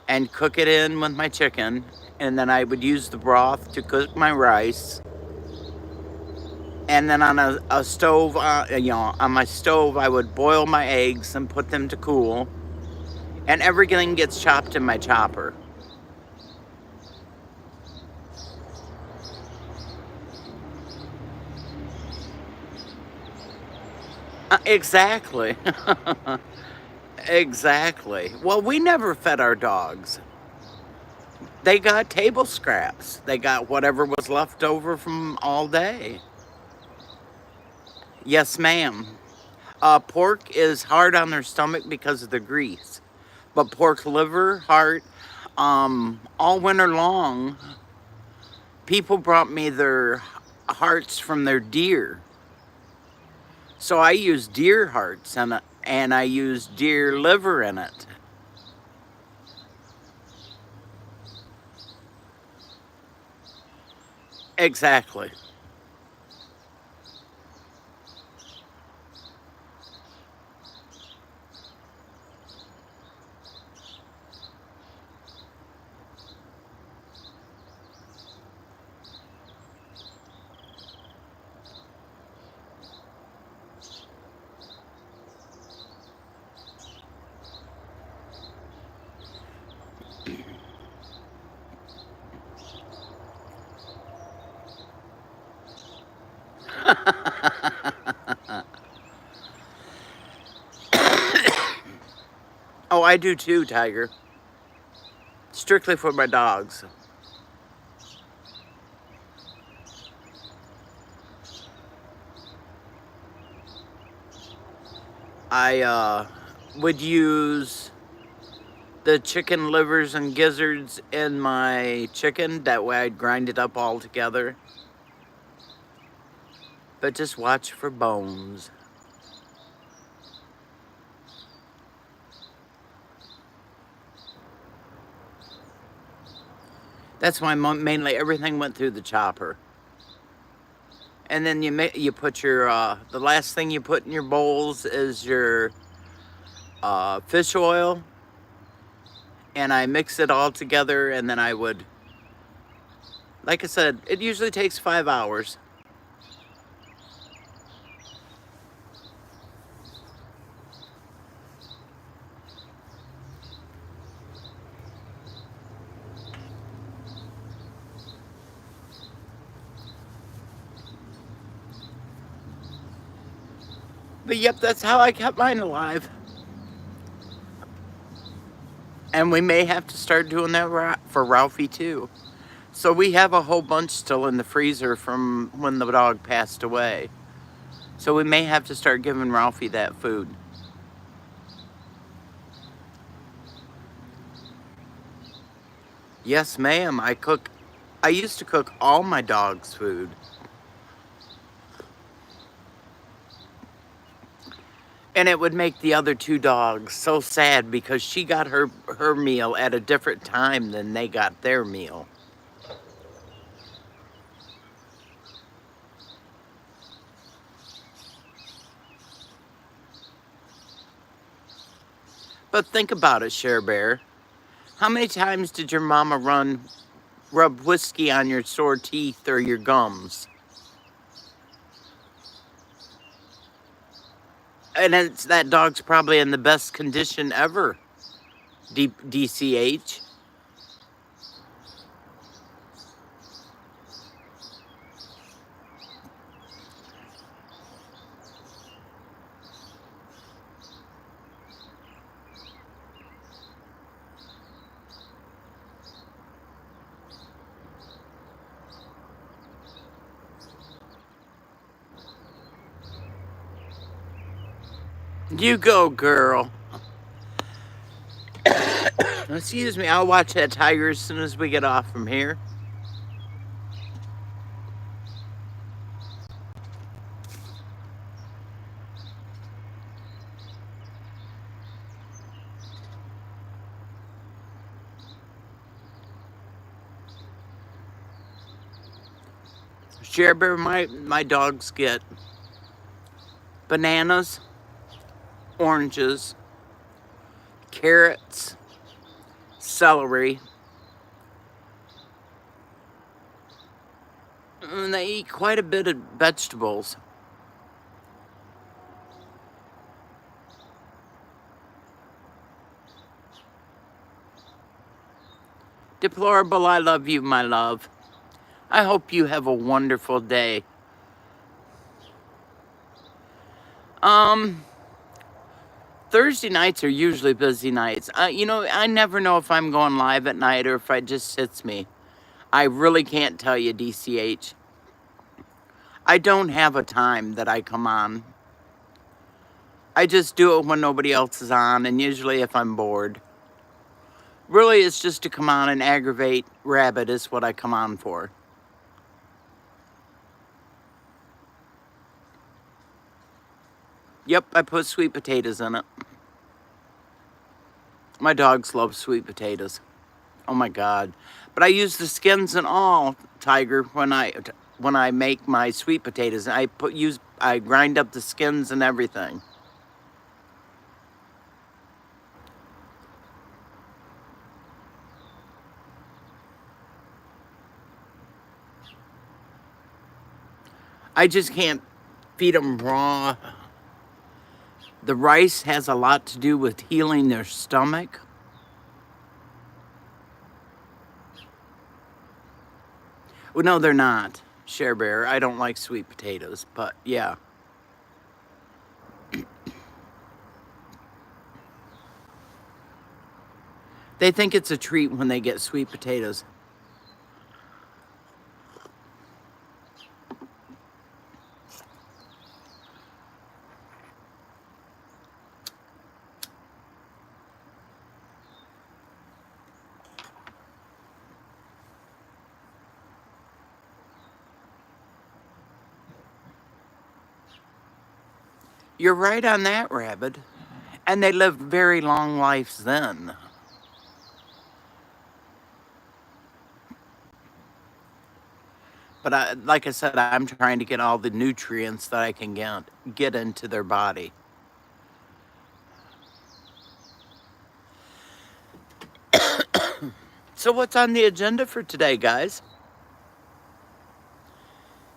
and cook it in with my chicken, and then I would use the broth to cook my rice. And then on a stove, on my stove, I would boil my eggs and put them to cool. And everything gets chopped in my chopper. Exactly. Exactly. Well, we never fed our dogs. They got table scraps. They got whatever was left over from all day. Yes, ma'am. Pork is hard on their stomach because of the grease. But pork liver, heart, all winter long, people brought me their hearts from their deer. So I use deer hearts and I use deer liver in it. Exactly. Oh, I do too, Tiger. Strictly for my dogs. I would use the chicken livers and gizzards in my chicken. That way I'd grind it up all together. But just watch for bones. That's why mainly everything went through the chopper. And then you put your, the last thing you put in your bowls is your fish oil. And I mix it all together, and then I would, like I said, it usually takes 5 hours. But yep, that's how I kept mine alive. And we may have to start doing that for Ralphie too. So we have a whole bunch still in the freezer from when the dog passed away. So we may have to start giving Ralphie that food. Yes, ma'am. I used to cook all my dog's food. And it would make the other 2 dogs so sad because she got her meal at a different time than they got their meal. But think about it, Share Bear. How many times did your mama rub whiskey on your sore teeth or your gums? And that dog's probably in the best condition ever, DCH. You go, girl. Excuse me, I'll watch that tiger as soon as we get off from here. Share Bear, my dogs get bananas, oranges, carrots, celery, and they eat quite a bit of vegetables. Deplorable, I love you, my love. I hope you have a wonderful day. Thursday nights are usually busy nights. You know, I never know if I'm going live at night or if it just hits me. I really can't tell you, DCH. I don't have a time that I come on. I just do it when nobody else is on, and usually if I'm bored. Really, it's just to come on and aggravate Rabbit is what I come on for. Yep, I put sweet potatoes in it. My dogs love sweet potatoes. Oh my God. But I use the skins and all, Tiger, when I make my sweet potatoes. I grind up the skins and everything. I just can't feed them raw. The rice has a lot to do with healing their stomach. Well, no, they're not. Share Bear. I don't like sweet potatoes, but yeah. They think it's a treat when they get sweet potatoes. You're right on that, Rabbit. And they lived very long lives then. But like I said, I'm trying to get all the nutrients that I can get into their body. So what's on the agenda for today, guys?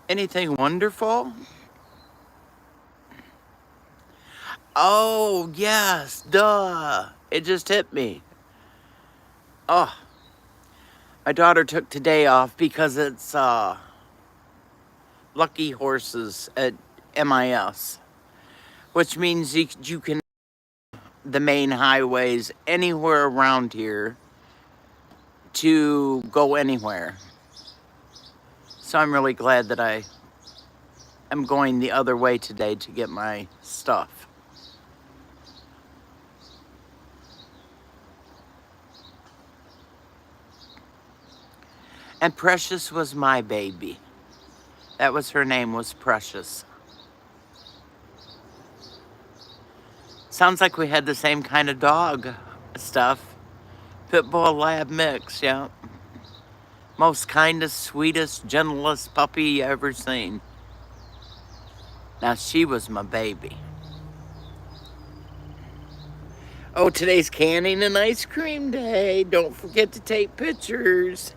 Anything wonderful? Oh, yes, duh. It just hit me. Oh, my daughter took today off because it's Lucky Horses at MIS, which means you can the main highways anywhere around here to go anywhere. So I'm really glad that I am going the other way today to get my stuff. And Precious was my baby. That was her name, was Precious. Sounds like we had the same kind of dog stuff. Pit Bull Lab mix, yeah. Most kindest, sweetest, gentlest puppy you ever seen. Now she was my baby. Oh, today's canning and ice cream day. Don't forget to take pictures.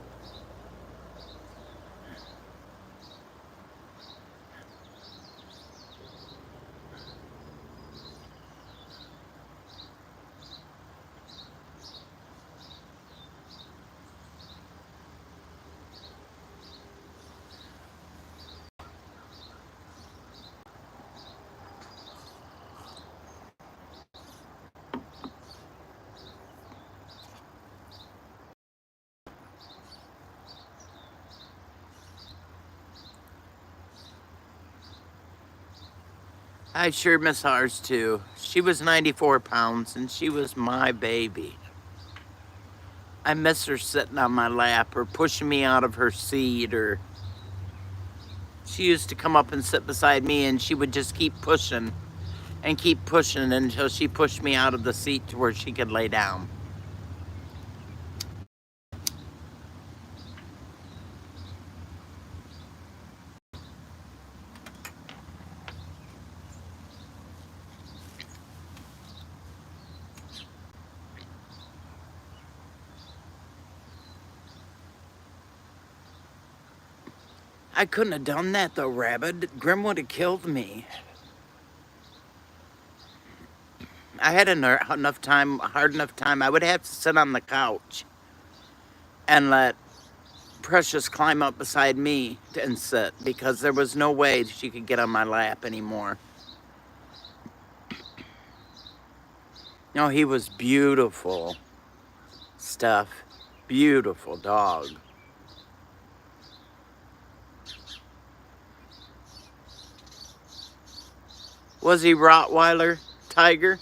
I sure miss ours too. She was 94 pounds and she was my baby. I miss her sitting on my lap or pushing me out of her seat, or she used to come up and sit beside me and she would just keep pushing and keep pushing until she pushed me out of the seat to where she could lay down. I couldn't have done that though, Rabbit. Grim would have killed me. I had hard enough time. I would have to sit on the couch and let Precious climb up beside me and sit, because there was no way she could get on my lap anymore. No, he was beautiful stuff. Beautiful dog. Was he Rottweiler? Tiger?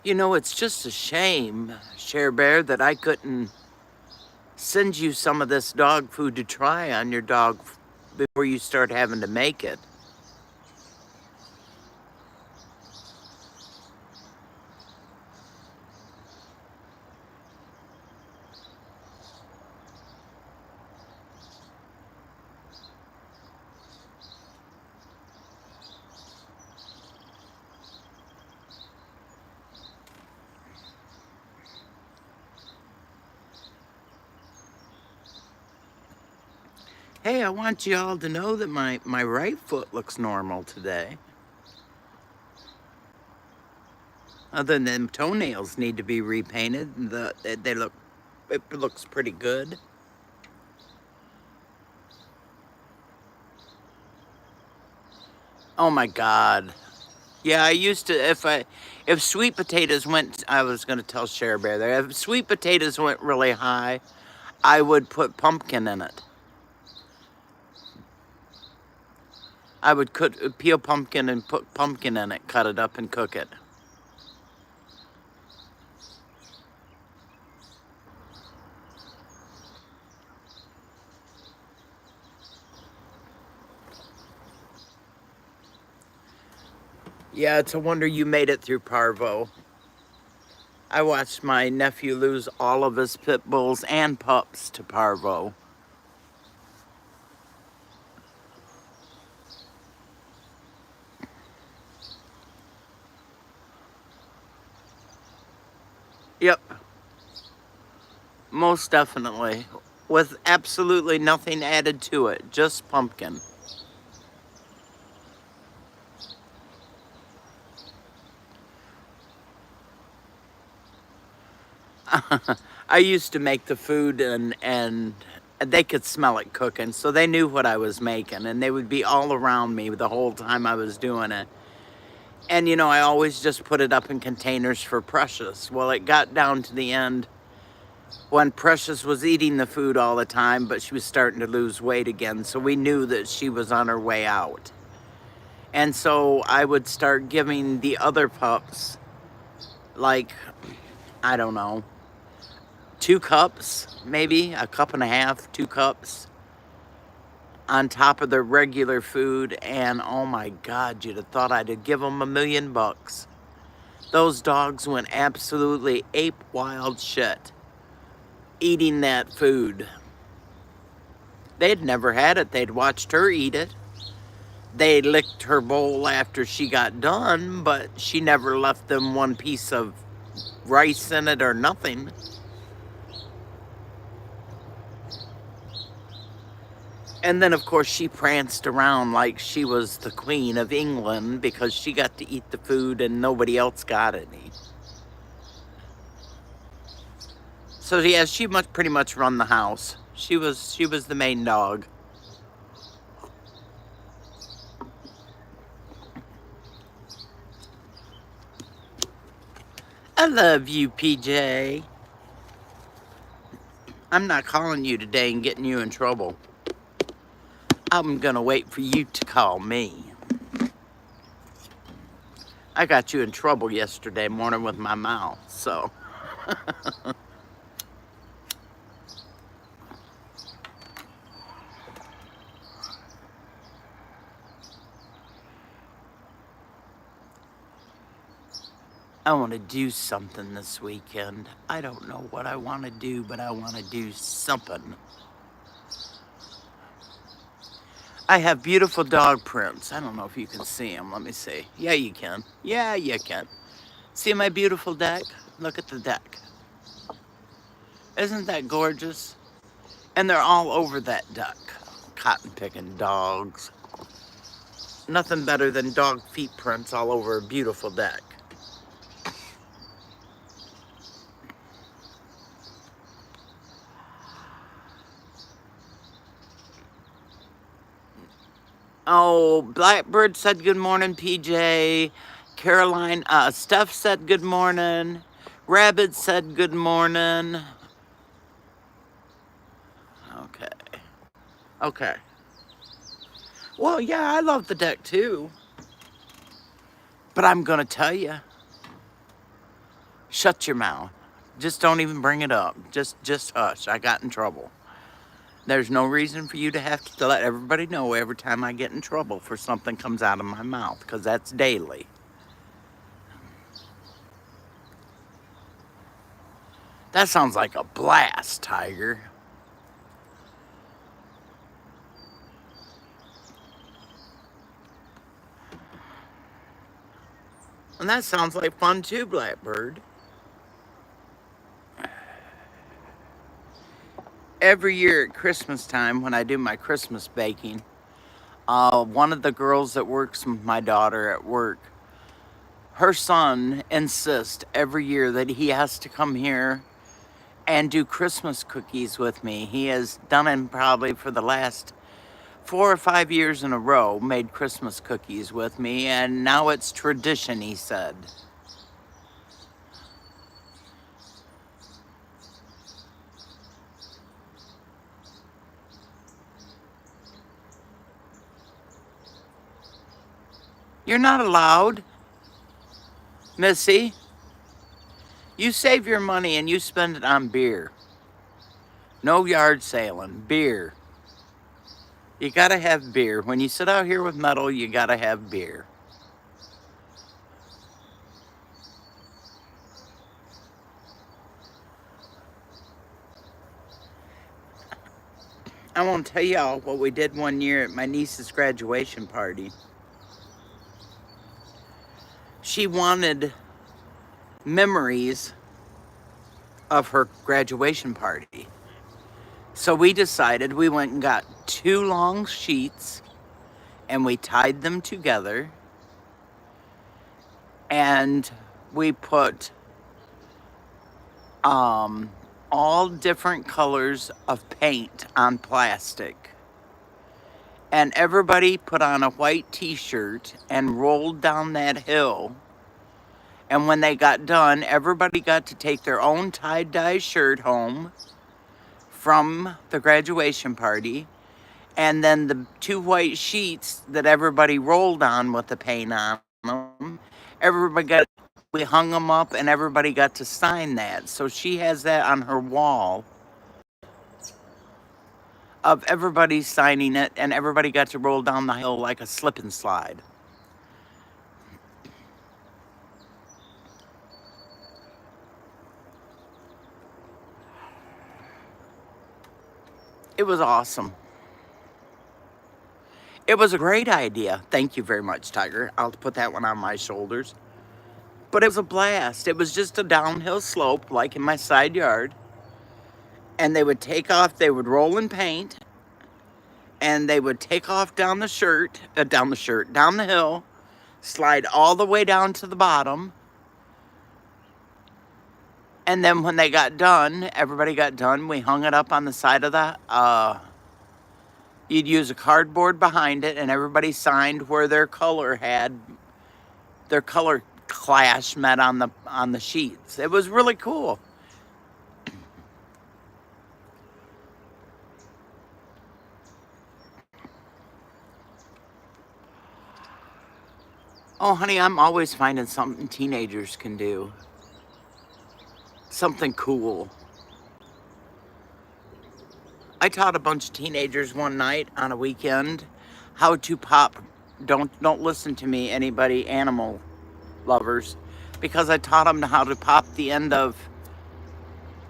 You know, it's just a shame, Share Bear, that I couldn't send you some of this dog food to try on your dog before you start having to make it. Hey, I want you all to know that my right foot looks normal today. Other than toenails need to be repainted, it looks pretty good. Oh my God. Yeah, I used to, if sweet potatoes went, I was going to tell Cher Bear there, if sweet potatoes went really high, I would put pumpkin in it. I would peel pumpkin and put pumpkin in it, cut it up and cook it. Yeah, it's a wonder you made it through Parvo. I watched my nephew lose all of his pit bulls and pups to Parvo. Yep, most definitely. With absolutely nothing added to it, just pumpkin. I used to make the food and they could smell it cooking, so they knew what I was making, and they would be all around me the whole time I was doing it. And you know, I always just put it up in containers for Precious. Well, it got down to the end when Precious was eating the food all the time, but she was starting to lose weight again, so we knew that she was on her way out. And so I would start giving the other pups, like, I don't know, 2 cups, maybe a cup and a half, 2 cups on top of their regular food. And oh my God, you'd have thought I'd give them $1,000,000. Those dogs went absolutely ape wild shit eating that food. They'd never had it. They'd watched her eat it. They licked her bowl after she got done, but she never left them one piece of rice in it or nothing. And then, of course, she pranced around like she was the Queen of England because she got to eat the food and nobody else got any. So yeah, she pretty much run the house. She was the main dog. I love you, PJ. I'm not calling you today and getting you in trouble. I'm gonna wait for you to call me. I got you in trouble yesterday morning with my mouth, so. I want to do something this weekend. I don't know what I want to do, but I want to do something. I have beautiful dog prints. I don't know if you can see them. Let me see. Yeah, you can. Yeah, you can. See my beautiful deck? Look at the deck. Isn't that gorgeous? And they're all over that duck. Cotton picking dogs. Nothing better than dog feet prints all over a beautiful deck. Oh, Blackbird said good morning, PJ. Caroline, Steph said good morning. Rabbit said good morning. Okay. Okay. Well, yeah, I love the deck too. But I'm gonna tell you, shut your mouth. Just don't even bring it up. Just hush. I got in trouble. There's no reason for you to have to let everybody know every time I get in trouble for something comes out of my mouth, because that's daily. That sounds like a blast, Tiger. And that sounds like fun too, Blackbird. every year at Christmas time when I do my Christmas baking, one of the girls that works with my daughter at work, her son insists every year that he has to come here and do Christmas cookies with me. He has done them probably for the last 4 or 5 years in a row, made Christmas cookies with me, and now it's tradition, he said. You're not allowed, Missy. You save your money and you spend it on beer. No yard sailing, beer. You gotta have beer. When you sit out here with Metal, you gotta have beer. I want to tell y'all what we did one year at my niece's graduation party. She wanted memories of her graduation party. So we decided, we went and got 2 long sheets and we tied them together and we put all different colors of paint on plastic. And everybody put on a white t-shirt and rolled down that hill. And when they got done, everybody got to take their own tie-dye shirt home from the graduation party. And then the 2 white sheets that everybody rolled on with the paint on them, we hung them up and everybody got to sign that. So she has that on her wall of everybody signing it, and everybody got to roll down the hill like a slip and slide. It was awesome. It was a great idea. Thank you very much, Tiger. I'll put that one on my shoulders. But it was a blast. It was just a downhill slope, like in my side yard. And they would take off, they would roll in paint, and they would take off down the hill, slide all the way down to the bottom. And then when they got done, everybody got done, we hung it up on the side of the, you'd use a cardboard behind it, and everybody signed where their color clash met on the sheets. It was really cool. Oh, honey, I'm always finding something teenagers can do. Something cool. I taught a bunch of teenagers one night on a weekend how to pop. Don't listen to me, anybody, animal lovers, because I taught them how to pop the end of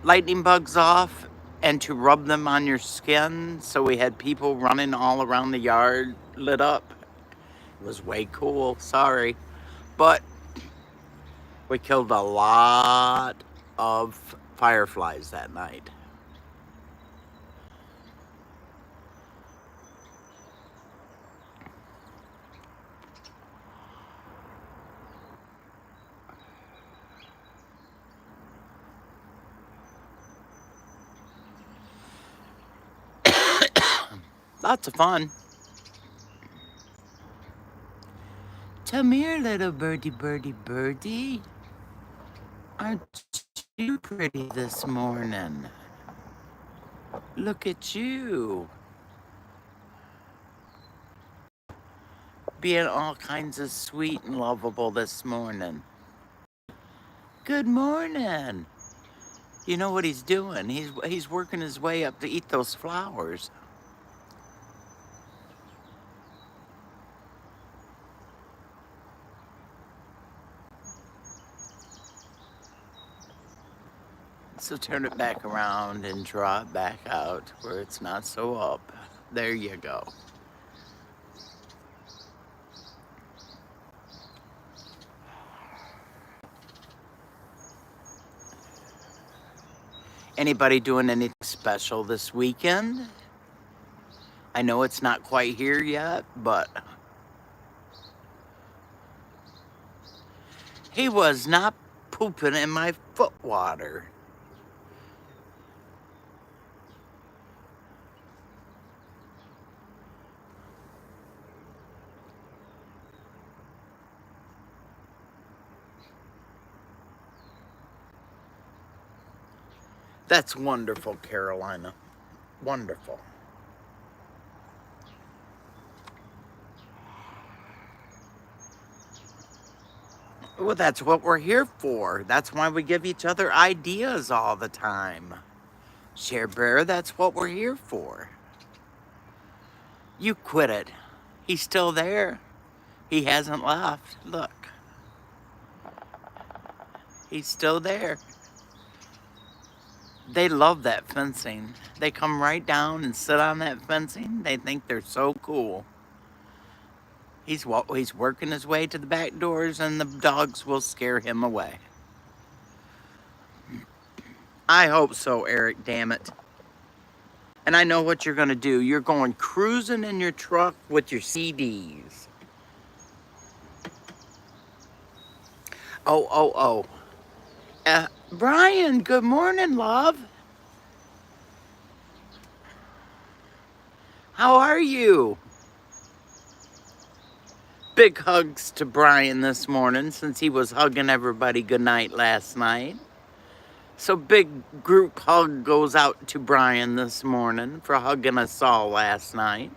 lightning bugs off and to rub them on your skin. So we had people running all around the yard lit up. It was way cool, sorry. But we killed a lot of fireflies that night. Lots of fun. Come here, little birdie, birdie, birdie. Aren't you pretty this morning? Look at you. Being all kinds of sweet and lovable this morning. Good morning. You know what he's doing? He's working his way up to eat those flowers. So turn it back around and draw it back out where it's not so up. There you go. Anybody doing anything special this weekend? I know it's not quite here yet, but he was not pooping in my foot water. That's wonderful, Carolina. Wonderful. Well, that's what we're here for. That's why we give each other ideas all the time. Share Bear, that's what we're here for. You quit it. He's still there. He hasn't left. Look. He's still there. They love that fencing. They come right down and sit on that fencing. They think they're so cool. He's working his way to the back doors, and the dogs will scare him away. I hope so, Eric, damn it. And I know what you're going to do. You're going cruising in your truck with your CDs. Oh. Brian, good morning, love. How are you? Big hugs to Brian this morning since he was hugging everybody goodnight last night. So big group hug goes out to Brian this morning for hugging us all last night.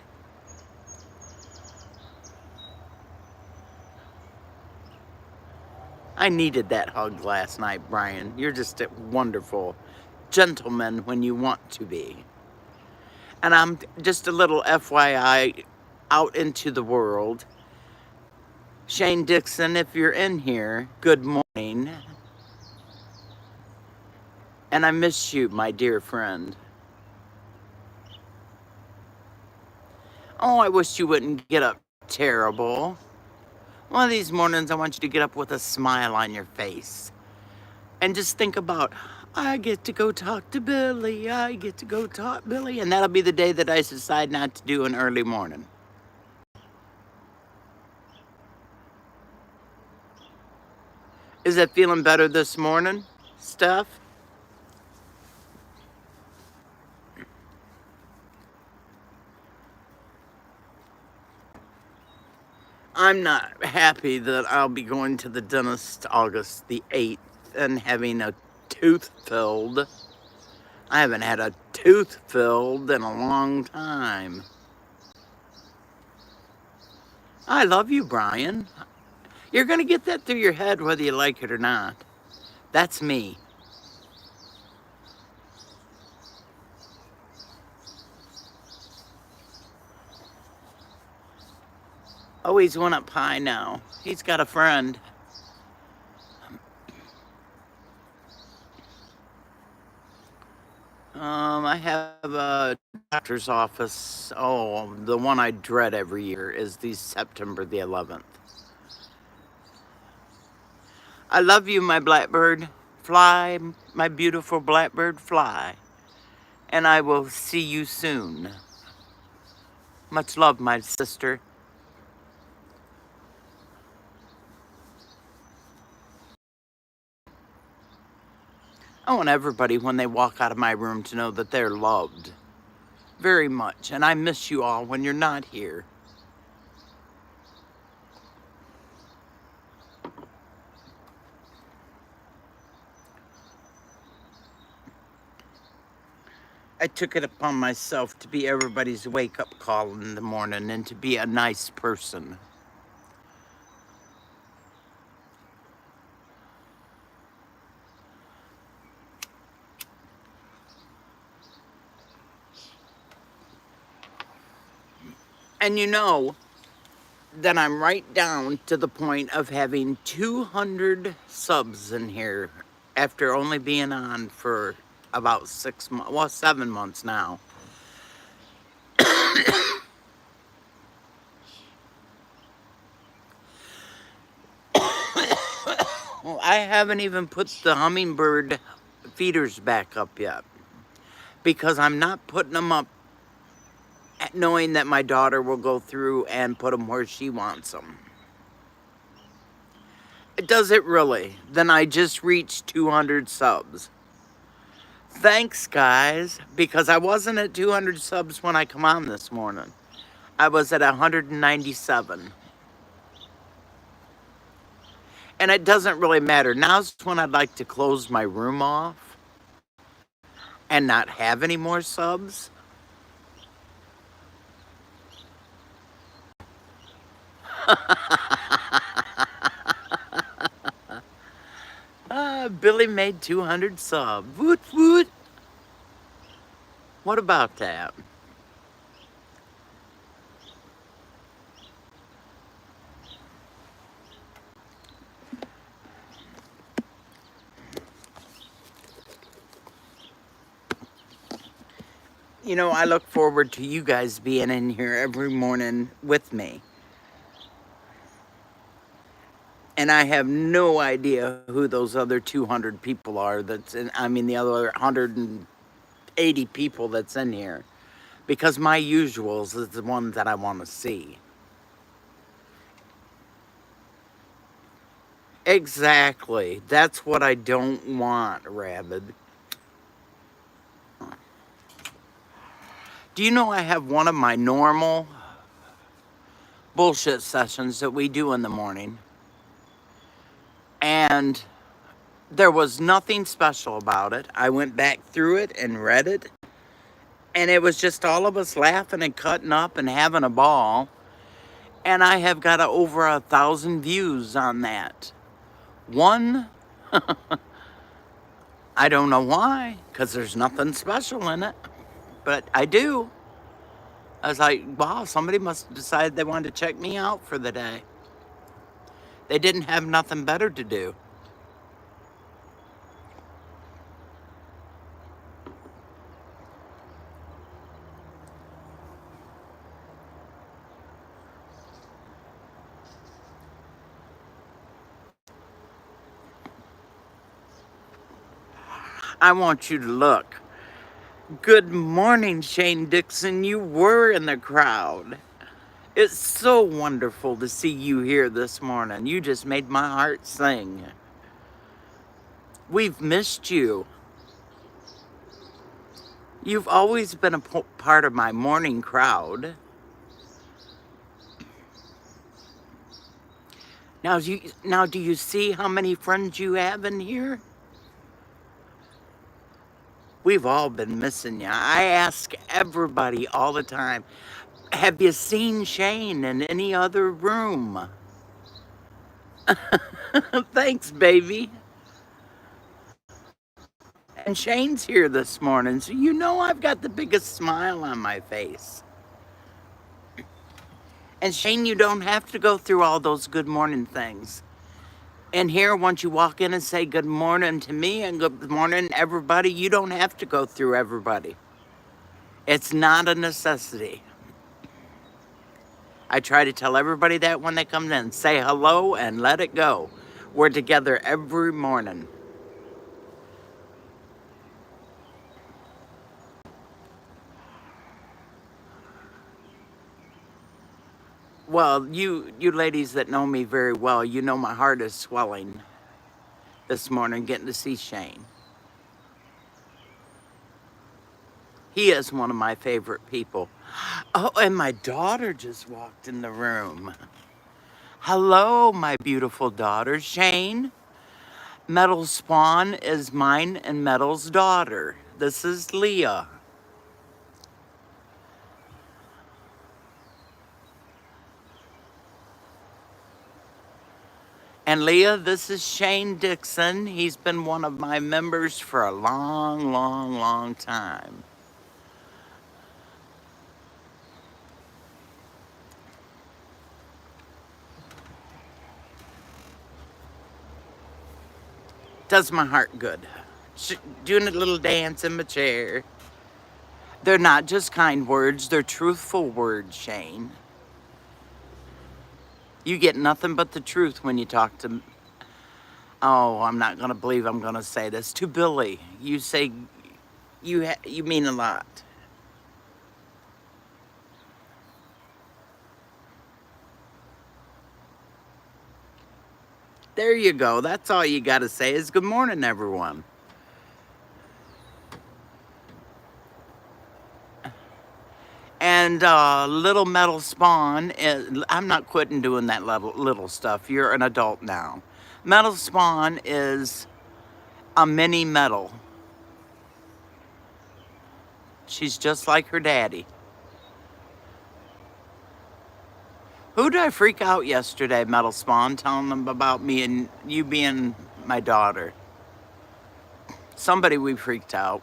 I needed that hug last night, Brian. You're just a wonderful gentleman when you want to be. And I'm just a little FYI out into the world. Shane Dixon, if you're in here, good morning. And I miss you, my dear friend. Oh, I wish you wouldn't get up terrible. One of these mornings, I want you to get up with a smile on your face. And just think about, I get to go talk to Billy. I get to go talk Billy. And that'll be the day that I decide not to do an early morning. Is it feeling better this morning, Steph? I'm not happy that I'll be going to the dentist August the 8th and having a tooth filled. I haven't had a tooth filled in a long time. I love you, Brian. You're going to get that through your head whether you like it or not. That's me. Oh, he's one up high now. He's got a friend. I have a doctor's office. Oh, the one I dread every year is the September the 11th. I love you, my blackbird. Fly, my beautiful blackbird, fly. And I will see you soon. Much love, my sister. I want everybody, when they walk out of my room, to know that they're loved very much. And I miss you all when you're not here. I took it upon myself to be everybody's wake-up call in the morning and to be a nice person. And you know that I'm right down to the point of having 200 subs in here after only being on for about 6 months, well, 7 months now. Well, I haven't even put the hummingbird feeders back up yet. because I'm not putting them up knowing that my daughter will go through and put them where she wants them. Does it really? Then I just reached 200 subs. Thanks, guys, because I wasn't at 200 subs when I come on this morning. I was at 197. And it doesn't really matter. Now's when I'd like to close my room off and not have any more subs. Billy made 200 subs. Woot woot. What about that? You know, I look forward to you guys being in here every morning with me. And I have no idea who those other 200 people are that's in, I mean, the other 180 people that's in here. Because my usuals is the one that I want to see. Exactly. That's what I don't want, Rabbit. Do you know I have one of my normal bullshit sessions that we do in the morning? And there was nothing special about it. I went back through it and read it. And it was just all of us laughing and cutting up and having a ball. And I have got over 1,000 views on that. One, I don't know why, because there's nothing special in it. But I do. I was like, wow, somebody must have decided they wanted to check me out for the day. They didn't have nothing better to do. I want you to look. Good morning, Shane Dixon. You were in the crowd. It's so wonderful to see you here this morning. You just made my heart sing. We've missed you. You've always been a part of my morning crowd. Now, do you see how many friends you have in here? We've all been missing you. I ask everybody all the time, have you seen Shane in any other room? Thanks, baby. And Shane's here this morning, so you know I've got the biggest smile on my face. And Shane, you don't have to go through all those good morning things. And here, once you walk in and say good morning to me and good morning everybody, you don't have to go through everybody. It's not a necessity. I try to tell everybody that when they come in. Say hello and let it go. We're together every morning. Well, you ladies that know me very well, you know my heart is swelling this morning getting to see Shane. He is one of my favorite people. Oh, and my daughter just walked in the room. Hello, my beautiful daughter, Shane. Metal's spawn is mine and Metal's daughter. This is Leah. And Leah, this is Shane Dixon. He's been one of my members for a long, long, long time. Does my heart good. Doing a little dance in my chair. They're not just kind words, they're truthful words, Shane. You get nothing but the truth when you talk to, oh, I'm not going to believe I'm going to say this, to Billy. You say, You mean a lot. There you go. That's all you got to say is good morning, everyone. And little metal spawn, I'm not quitting doing that little stuff. You're an adult now. Metal spawn is a mini metal. She's just like her daddy. Who did I freak out yesterday, Metal Spawn, telling them about me and you being my daughter? Somebody we freaked out.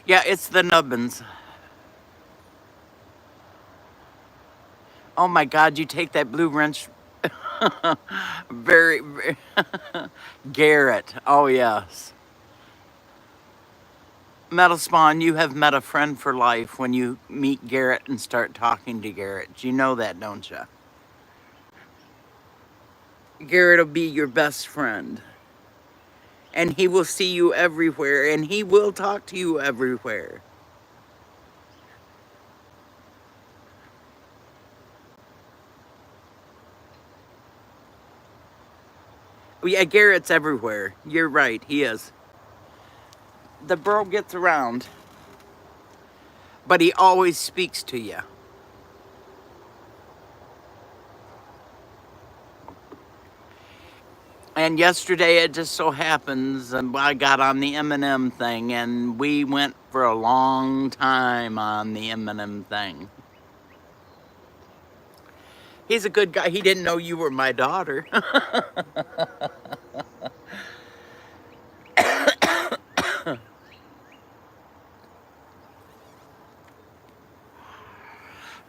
Yeah, it's the nubbins. Oh my God, you take that blue wrench. very Garrett. Oh, yes. Metal Spawn, you have met a friend for life when you meet Garrett and start talking to Garrett. You know that, don't you? Garrett will be your best friend. And he will see you everywhere, and he will talk to you everywhere. Yeah, Garrett's everywhere. You're right, he is. The bro gets around, but he always speaks to you. And yesterday it just so happens, and I got on the M&M thing, and we went for a long time on the M&M thing. He's a good guy. He didn't know you were my daughter.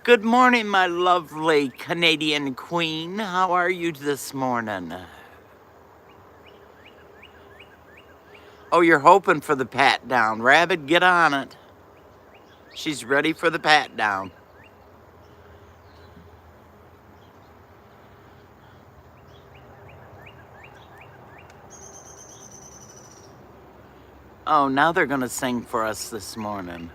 Good morning, my lovely Canadian queen. How are you this morning? Oh, you're hoping for the pat down. Rabbit, get on it. She's ready for the pat down. Oh, now they're going to sing for us this morning.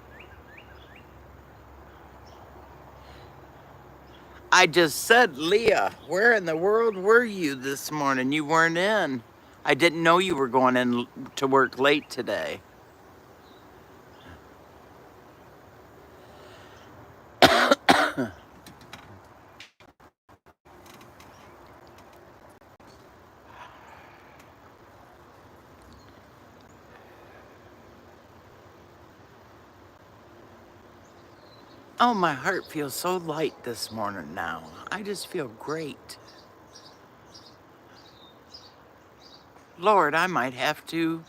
I just said, Leah, where in the world were you this morning? You weren't in. I didn't know you were going in to work late today. Oh, my heart feels so light this morning now. I just feel great. Lord, I might have to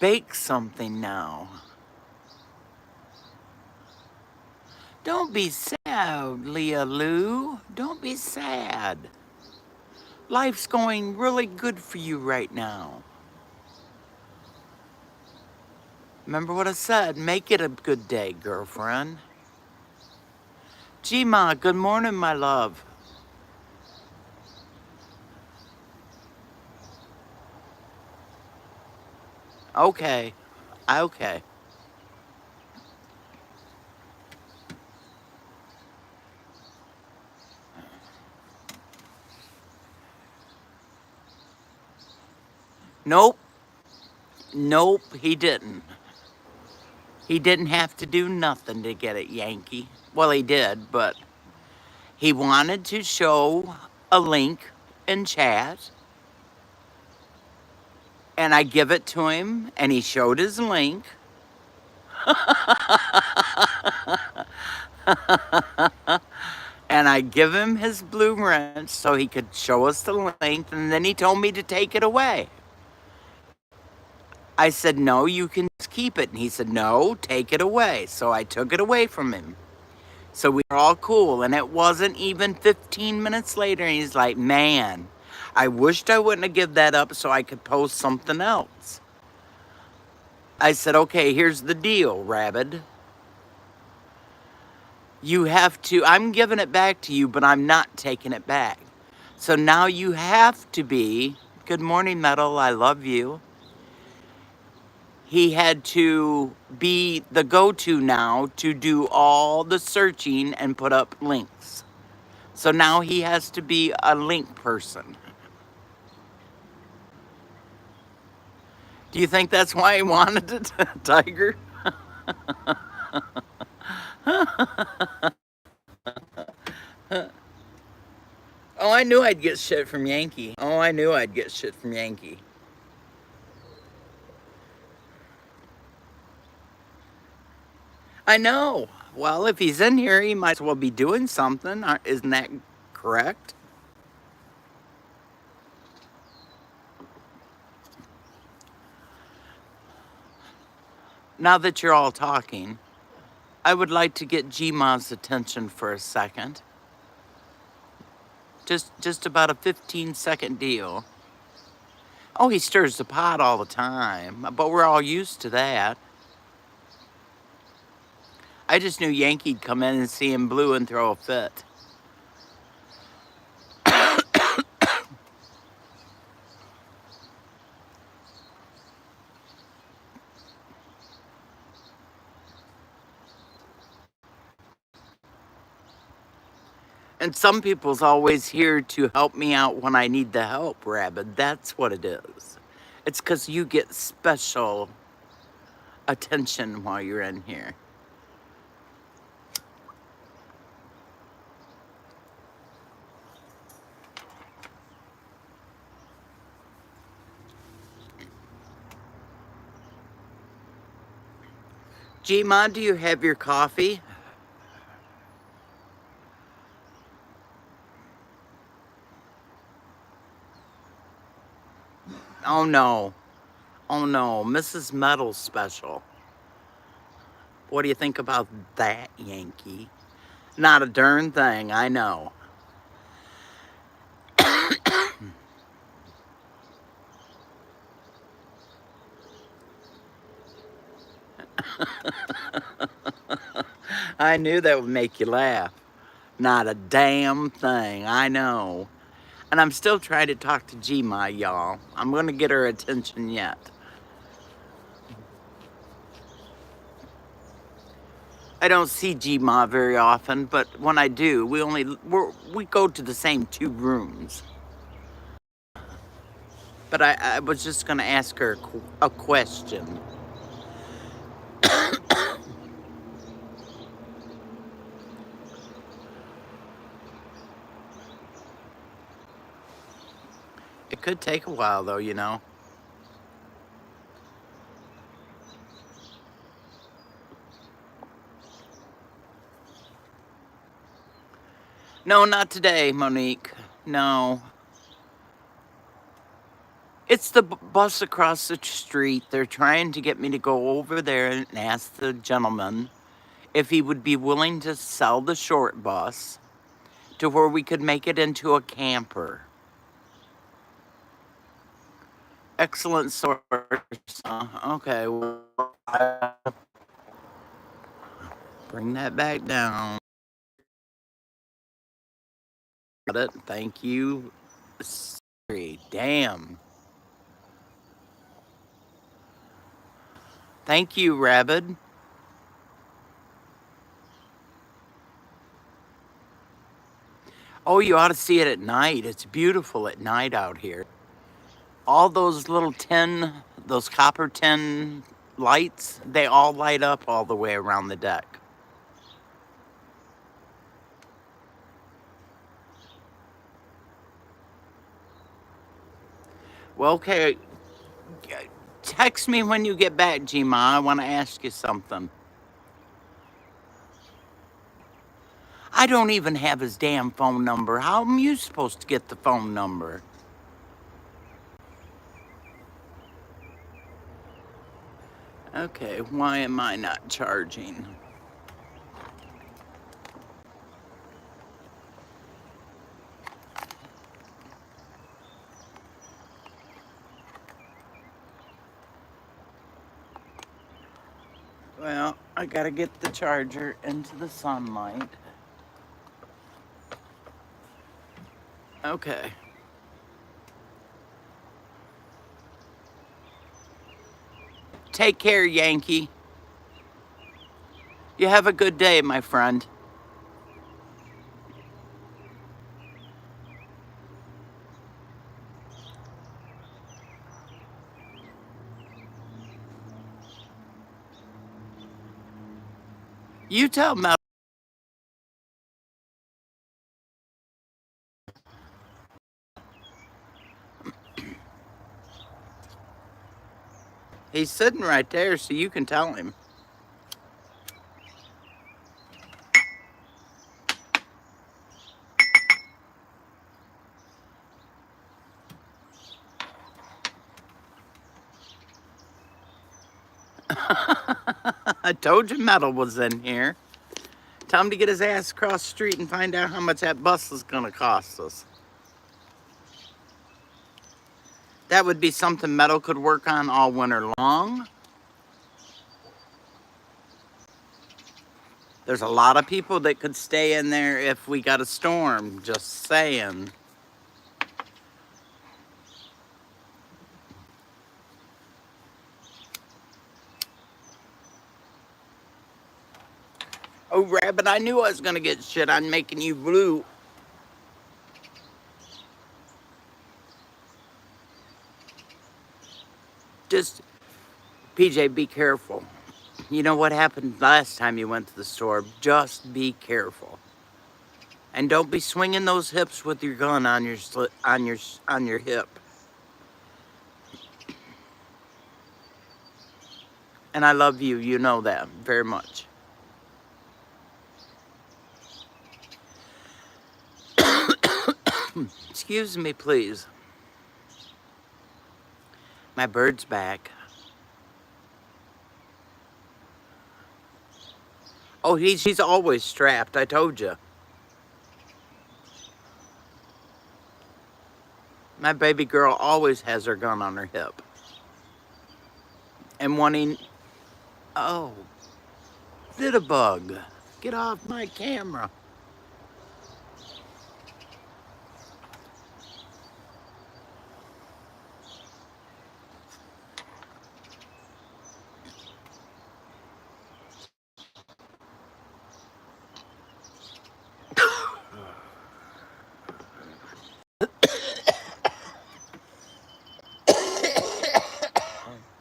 bake something now. Don't be sad, Leah Lou. Don't be sad. Life's going really good for you right now. Remember what I said, make it a good day, girlfriend. Gma, good morning, my love. Okay, okay. Nope, nope, he didn't. He didn't have to do nothing to get it, Yankee. Well, he did, but he wanted to show a link in chat, and I give it to him, and he showed his link. And I give him his blue wrench so he could show us the link, and then he told me to take it away. I said, no, you can just keep it. And he said, no, take it away. So I took it away from him. So we were all cool, and it wasn't even 15 minutes later, and he's like, man, I wished I wouldn't have given that up so I could post something else. I said, okay, here's the deal, Rabbit. You have to, I'm giving it back to you, but I'm not taking it back. So now you have to be, good morning, Metal, I love you. He had to be the go-to now to do all the searching and put up links. So now he has to be a link person. Do you think that's why he wanted it, Tiger? Oh, I knew I'd get shit from Yankee. Oh, I knew I'd get shit from Yankee. I know. Well, if he's in here, he might as well be doing something. Isn't that correct? Now that you're all talking, I would like to get Gma's attention for a second. Just about a 15-second deal. Oh, he stirs the pot all the time, but we're all used to that. I just knew Yankee'd come in and see him blue and throw a fit. And some people's always here to help me out when I need the help, Rabbit. That's what it is. It's because you get special attention while you're in here. Gma, do you have your coffee? Oh no. Oh no. Mrs.Metal special. What do you think about that, Yankee? Not a darn thing, I know. I knew that would make you laugh. Not a damn thing, I know. And I'm still trying to talk to Gma, y'all. I'm gonna get her attention yet. I don't see Gma very often, but when I do, we go to the same two rooms. But I was just gonna ask her a question. It could take a while though, you know. No, not today, Monique. No. It's the bus across the street. They're trying to get me to go over there and ask the gentleman if he would be willing to sell the short bus to where we could make it into a camper. Excellent source. Okay, well, bring that back down. Got it. Thank you. Siri. Damn. Thank you, Rabbit. Oh, you ought to see it at night. It's beautiful at night out here. All those little those copper tin lights, they all light up all the way around the deck. Well, okay. Text me when you get back, Gma. I want to ask you something. I don't even have his damn phone number. How am you supposed to get the phone number? Okay, why am I not charging? Well, I gotta get the charger into the sunlight. Okay. Take care, Yankee. You have a good day, my friend. You tell Mel. He's sitting right there, so you can tell him. I told you Metal was in here. Tell him to get his ass across the street and find out how much that bus is gonna cost us. That would be something Metal could work on all winter long. There's a lot of people that could stay in there if we got a storm, just saying. Oh, Rabbit, I knew I was gonna get shit on making you blue. Just, PJ, be careful. You know what happened last time you went to the store? Just be careful. And don't be swinging those hips with your gun on your hip. And I love you, you know that very much. Excuse me, please. My bird's back. Oh, he's always strapped, I told you. My baby girl always has her gun on her hip. And wanting... Oh, little bug, get off my camera.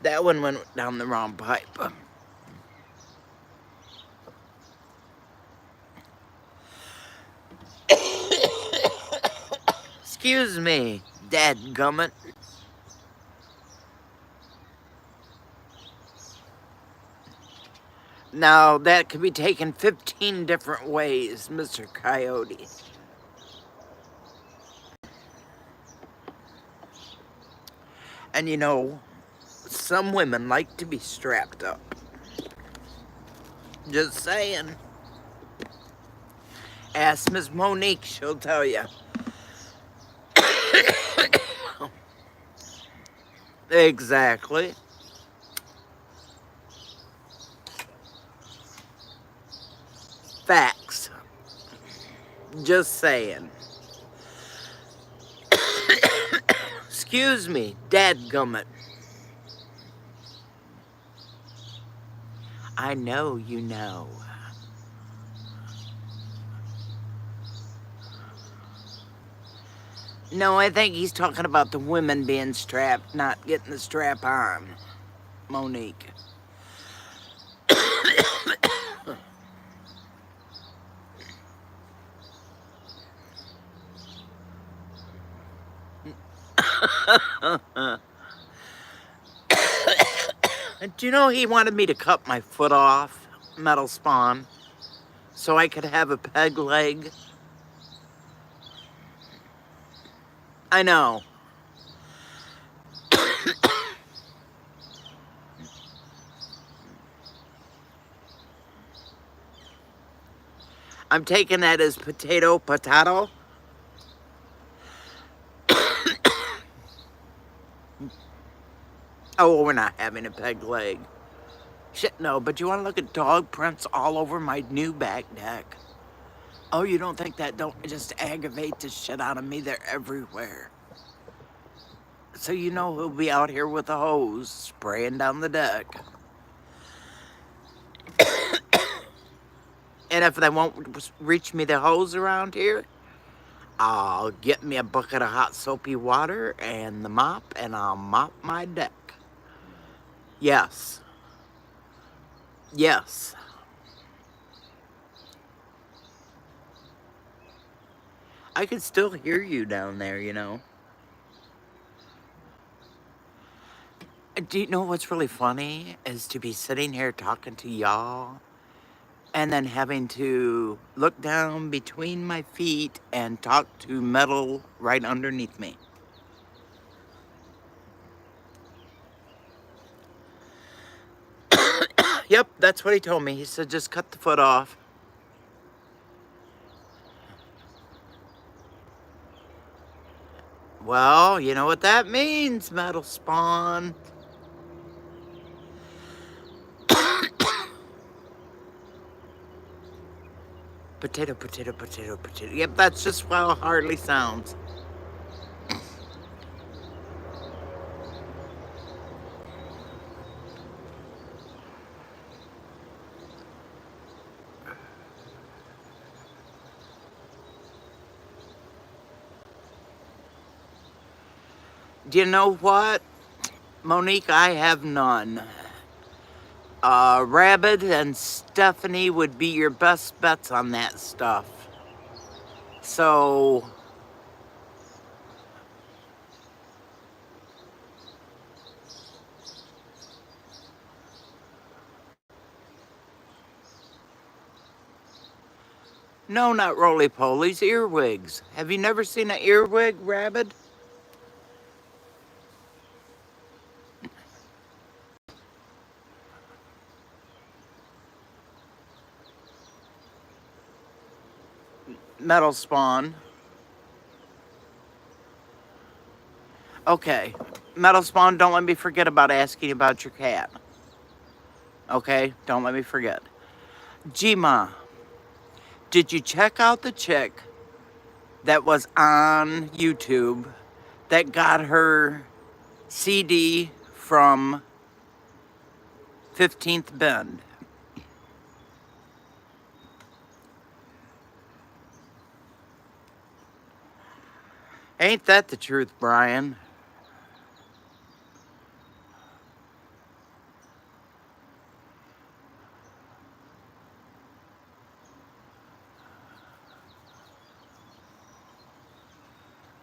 That one went down the wrong pipe. Excuse me, dadgummit. Now, that could be taken 15 different ways, Mr. Coyote. And you know, some women like to be strapped up. Just saying. Ask Miss Monique, she'll tell you. Exactly. Facts. Just saying. Excuse me, dadgummit. I know you know. No, I think he's talking about the women being strapped, not getting the strap on. Monique. Do you know he wanted me to cut my foot off, Metal Spawn, so I could have a peg leg? I know. I'm taking that as potato. Oh, we're not having a peg leg. Shit, no, but you want to look at dog prints all over my new back deck? Oh, you don't think that don't just aggravate the shit out of me? They're everywhere. So you know he'll be out here with a hose spraying down the deck. And if they won't reach me the hose around here, I'll get me a bucket of hot soapy water and the mop, and I'll mop my deck. Yes. Yes. I can still hear you down there, you know. Do you know what's really funny? Is to be sitting here talking to y'all and then having to look down between my feet and talk to metal right underneath me. Yep, that's what he told me. He said, just cut the foot off. Well, you know what that means, metal spawn. Potato, potato, potato, potato. Yep, that's just how it hardly sounds. Do you know what, Monique? I have none. Rabbit and Stephanie would be your best bets on that stuff. So, no, not roly-polies, earwigs. Have you never seen an earwig rabbit? Metal spawn. Okay, metal spawn, don't let me forget about asking about your cat. Okay, don't let me forget. Gma, did you check out the chick that was on YouTube that got her CD from 15th Bend? Ain't that the truth, Brian?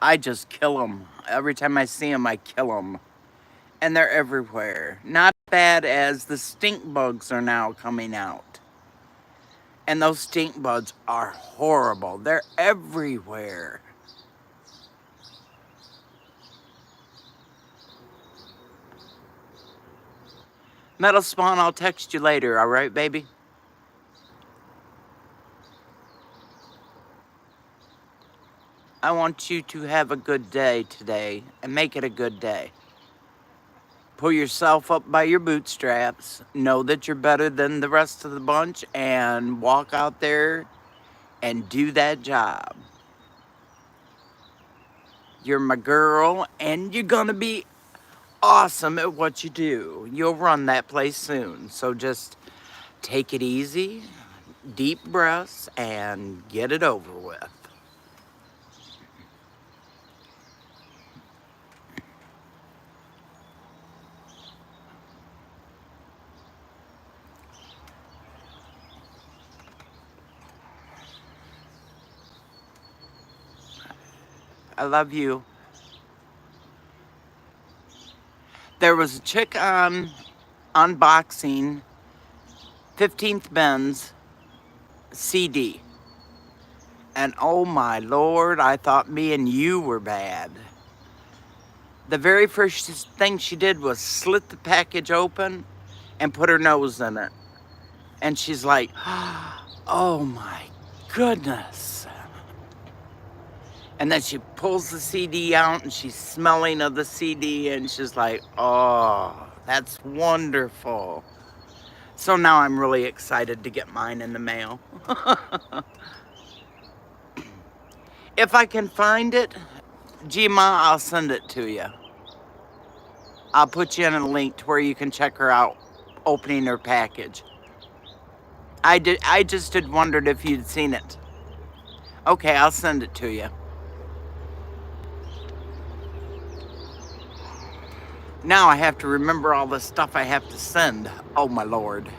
I just kill them. Every time I see them, I kill them. And they're everywhere. Not bad as the stink bugs are now coming out. And those stink bugs are horrible. They're everywhere. Metal Spawn, I'll text you later, all right, baby? I want you to have a good day today and make it a good day. Pull yourself up by your bootstraps. Know that you're better than the rest of the bunch and walk out there and do that job. You're my girl and you're gonna be awesome at what you do. You'll run that place soon. So just take it easy, deep breaths, and get it over with. I love you. There was a chick on unboxing 15th Ben's CD. And oh my Lord, I thought me and you were bad. The very first thing she did was slit the package open and put her nose in it. And she's like, oh my goodness. And then she pulls the CD out and she's smelling of the CD and she's like, oh, that's wonderful. So now I'm really excited to get mine in the mail. If I can find it, Gma, I'll send it to you. I'll put you in a link to where you can check her out opening her package. I just had wondered if you'd seen it. Okay, I'll send it to you. Now I have to remember all the stuff I have to send. Oh my Lord.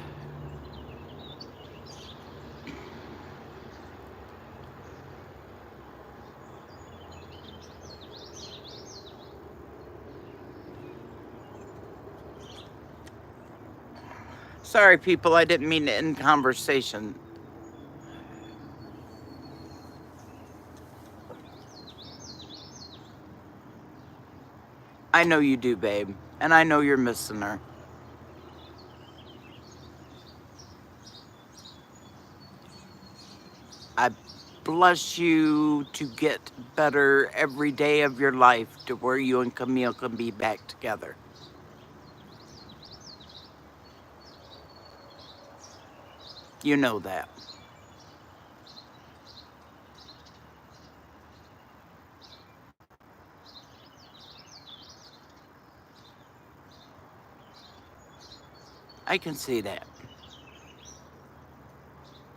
Sorry people, I didn't mean to end conversation. I know you do, babe. And I know you're missing her. I bless you to get better every day of your life to where you and Camille can be back together. You know that. I can see that.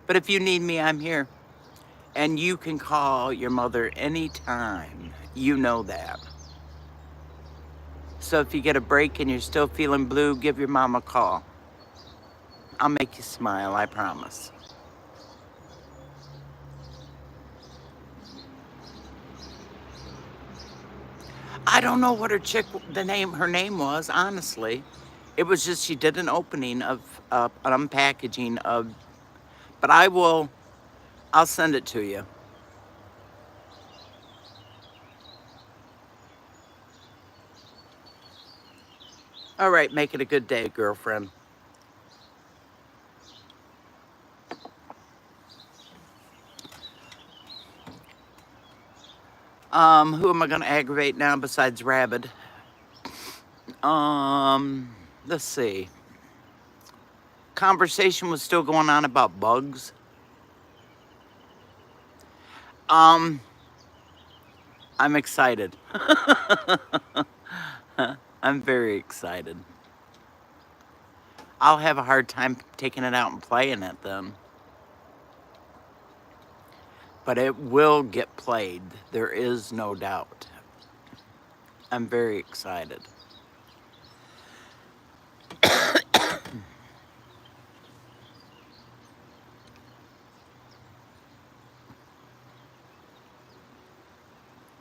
But if you need me, I'm here. And you can call your mother anytime. You know that. So if you get a break and you're still feeling blue, give your mom a call. I'll make you smile, I promise. I don't know what her name was, honestly. It was just she did an opening of an unpackaging of, but I'll send it to you. All right, make it a good day, girlfriend. Who am I gonna aggravate now besides Rabid? Let's see. Conversation was still going on about bugs. I'm excited. I'm very excited. I'll have a hard time taking it out and playing it then. But it will get played. There is no doubt. I'm very excited.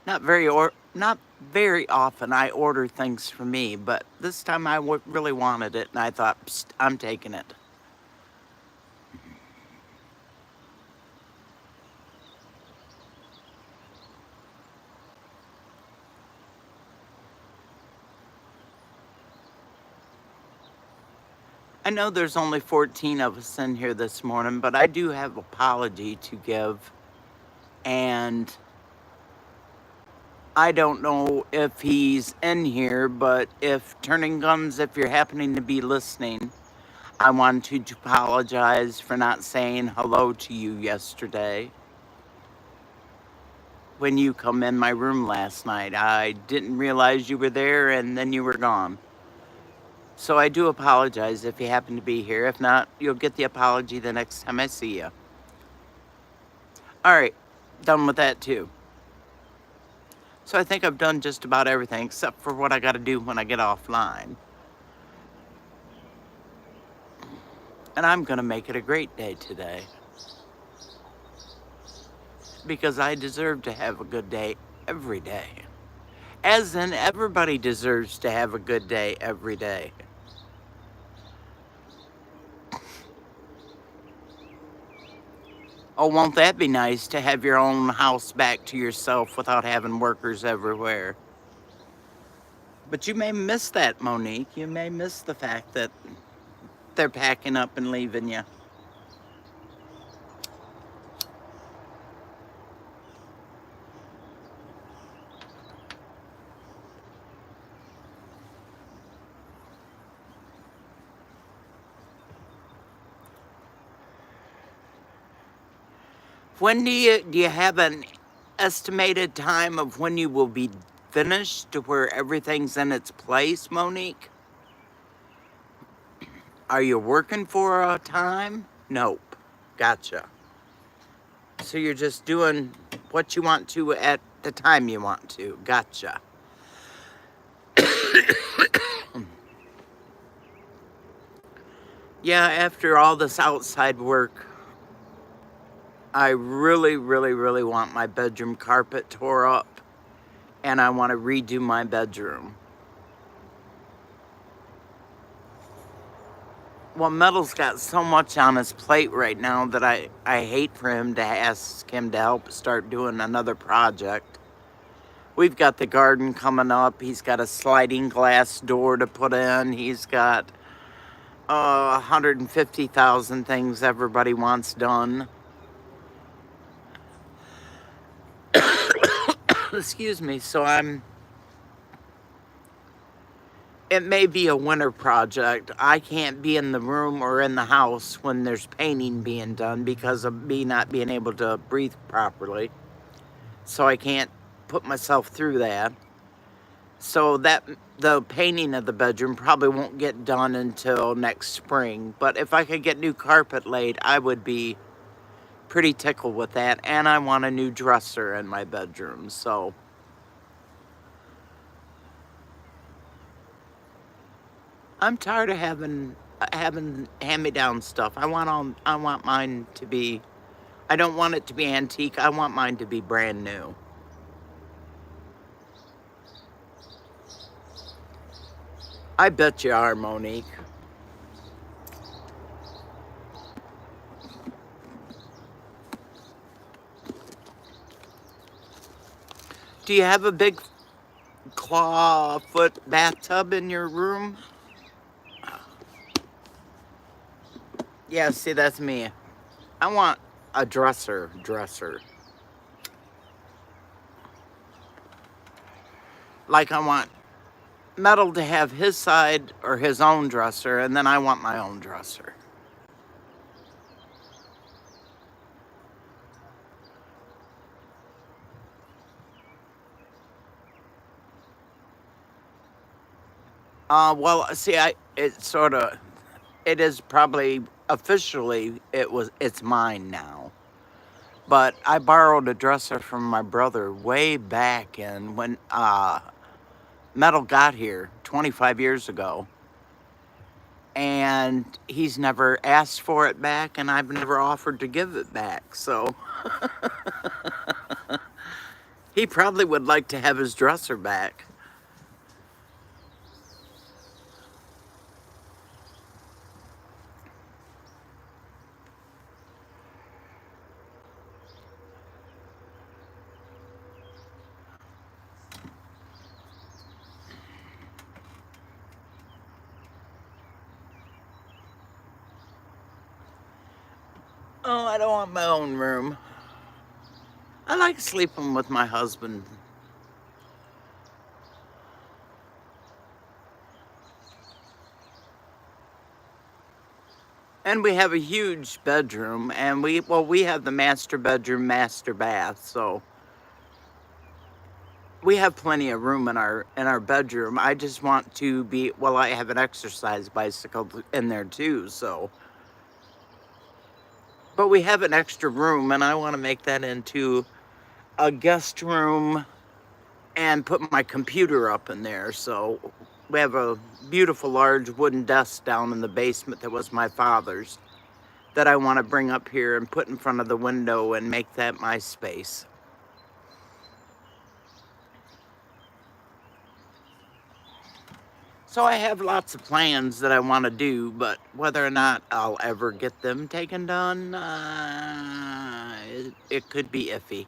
Not very often I order things for me, but this time I really wanted it and I thought, psst, I'm taking it. I know there's only 14 of us in here this morning, but I do have an apology to give. And I don't know if he's in here, but if Turning Guns, if you're happening to be listening, I wanted to apologize for not saying hello to you yesterday. When you come in my room last night, I didn't realize you were there and then you were gone. So I do apologize if you happen to be here. If not, you'll get the apology the next time I see you. All right, done with that too. So I think I've done just about everything except for what I got to do when I get offline. And I'm going to make it a great day today. Because I deserve to have a good day every day. As in, everybody deserves to have a good day every day. Oh, won't that be nice to have your own house back to yourself without having workers everywhere? But you may miss that, Monique. You may miss the fact that they're packing up and leaving you. When do you have estimated time of when you will be finished to where everything's in its place, Monique? Are you working for a time? Nope. Gotcha. So you're just doing what you want to at the time you want to. Gotcha. Yeah, after all this outside work, I really, really, really want my bedroom carpet tore up, and I want to redo my bedroom. Well, Metal's got so much on his plate right now that I hate for him to ask him to help start doing another project. We've got the garden coming up. He's got a sliding glass door to put in. He's got 150,000 things everybody wants done. Excuse me. So it may be a winter project. I can't be in the room or in the house when there's painting being done because of me not being able to breathe properly. So I can't put myself through that. So the painting of the bedroom probably won't get done until next spring. But if I could get new carpet laid, I would be pretty tickled with that. And I want a new dresser in my bedroom. So I'm tired of having hand-me-down stuff. I want mine to be. I don't want it to be antique. I want mine to be brand new. I bet you are, Monique. Do you have a big clawfoot bathtub in your room? Yeah, see, that's me. I want a dresser. Like I want Metal to have his side or his own dresser, and then I want my own dresser. Well, see, it is probably officially, it's mine now. But I borrowed a dresser from my brother way back in when Metal got here 25 years ago. And he's never asked for it back, and I've never offered to give it back. So he probably would like to have his dresser back. Oh, I don't want my own room. I like sleeping with my husband. And we have a huge bedroom, and we have the master bedroom, master bath, so we have plenty of room in our bedroom. I just want to be, well, I have an exercise bicycle in there too, so. But we have an extra room, and I want to make that into a guest room and put my computer up in there. So we have a beautiful large wooden desk down in the basement that was my father's that I want to bring up here and put in front of the window and make that my space. So I have lots of plans that I want to do, but whether or not I'll ever get them taken done, it could be iffy.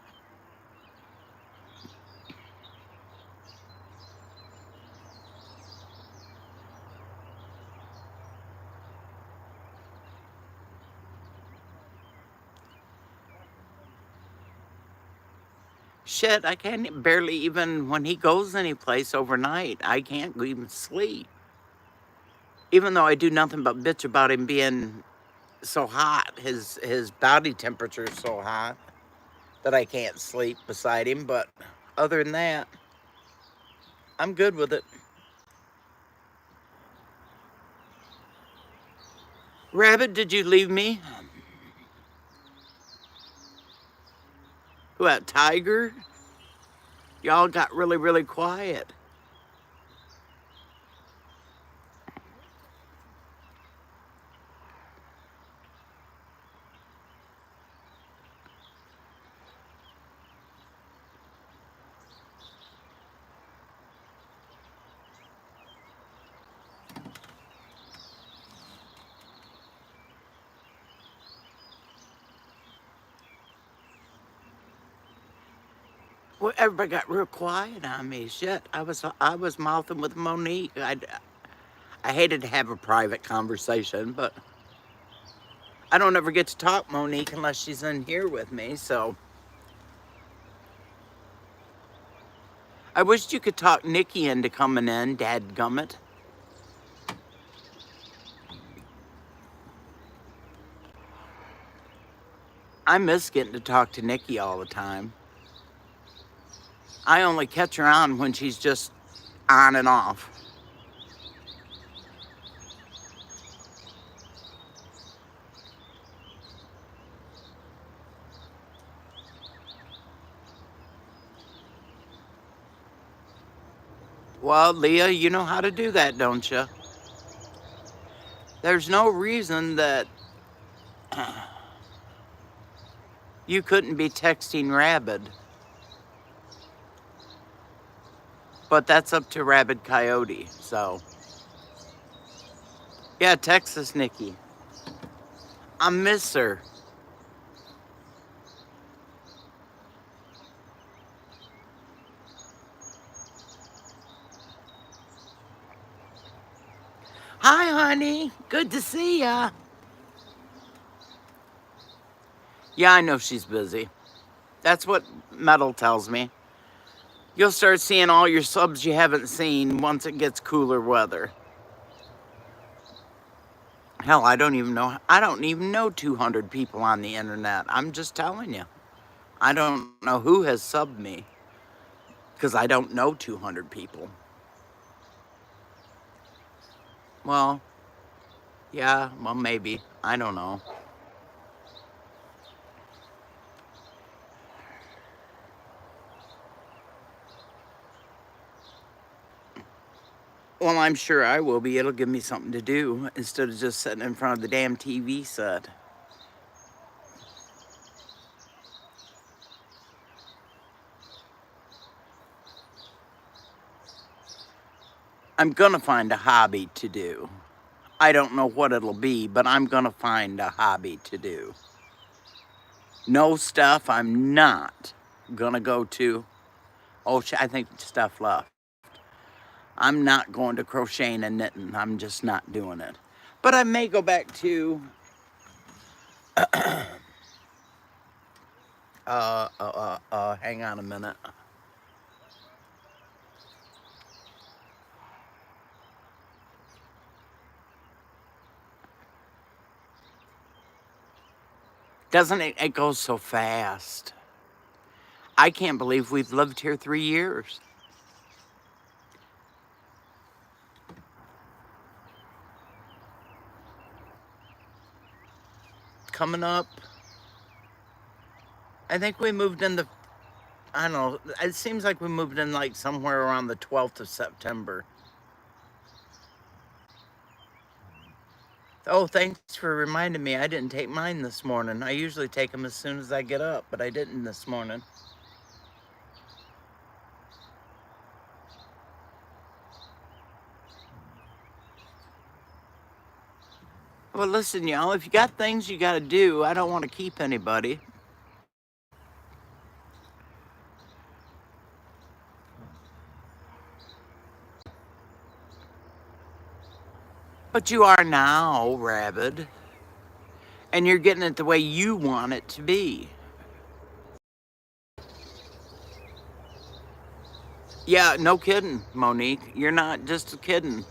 Shit, I can't barely even, when he goes anyplace overnight, I can't even sleep. Even though I do nothing but bitch about him being so hot, his body temperature is so hot. that I can't sleep beside him, but other than that, I'm good with it. Rabbit, did you leave me? What, Tiger? Y'all got really, really quiet. Well, everybody got real quiet on me. Shit, I was mouthing with Monique. I hated to have a private conversation, but I don't ever get to talk Monique unless she's in here with me, so. I wished you could talk Nikki into coming in, dadgummit. I miss getting to talk to Nikki all the time. I only catch her on when she's just on and off. Well, Leah, you know how to do that, don't you? There's no reason that you couldn't be texting Rabid. But that's up to Rabid Coyote, so. Yeah, Texas Nikki. I miss her. Hi, honey. Good to see ya. Yeah, I know she's busy. That's what Metal tells me. You'll start seeing all your subs you haven't seen once it gets cooler weather. Hell, I don't even know 200 people on the internet. I'm just telling you. I don't know who has subbed me because I don't know 200 people. Well, yeah, well, maybe. I don't know. Well, I'm sure I will be. It'll give me something to do instead of just sitting in front of the damn TV set. I'm gonna find a hobby to do. I don't know what it'll be, but I'm gonna find a hobby to do. No stuff I'm not gonna go to. Oh, I think stuff left. I'm not going to crocheting and knitting. I'm just not doing it. But I may go back to hang on a minute. Doesn't it? It goes so fast. I can't believe we've lived here 3 years. Coming up, I think we moved in I don't know, it seems like we moved in like somewhere around the 12th of September. Oh, thanks for reminding me. I didn't take mine this morning. I usually take them as soon as I get up, but I didn't this morning. Well, listen, y'all, if you got things you got to do, I don't want to keep anybody. But you are now, Rabid. And you're getting it the way you want it to be. Yeah, no kidding, Monique. You're not just kidding.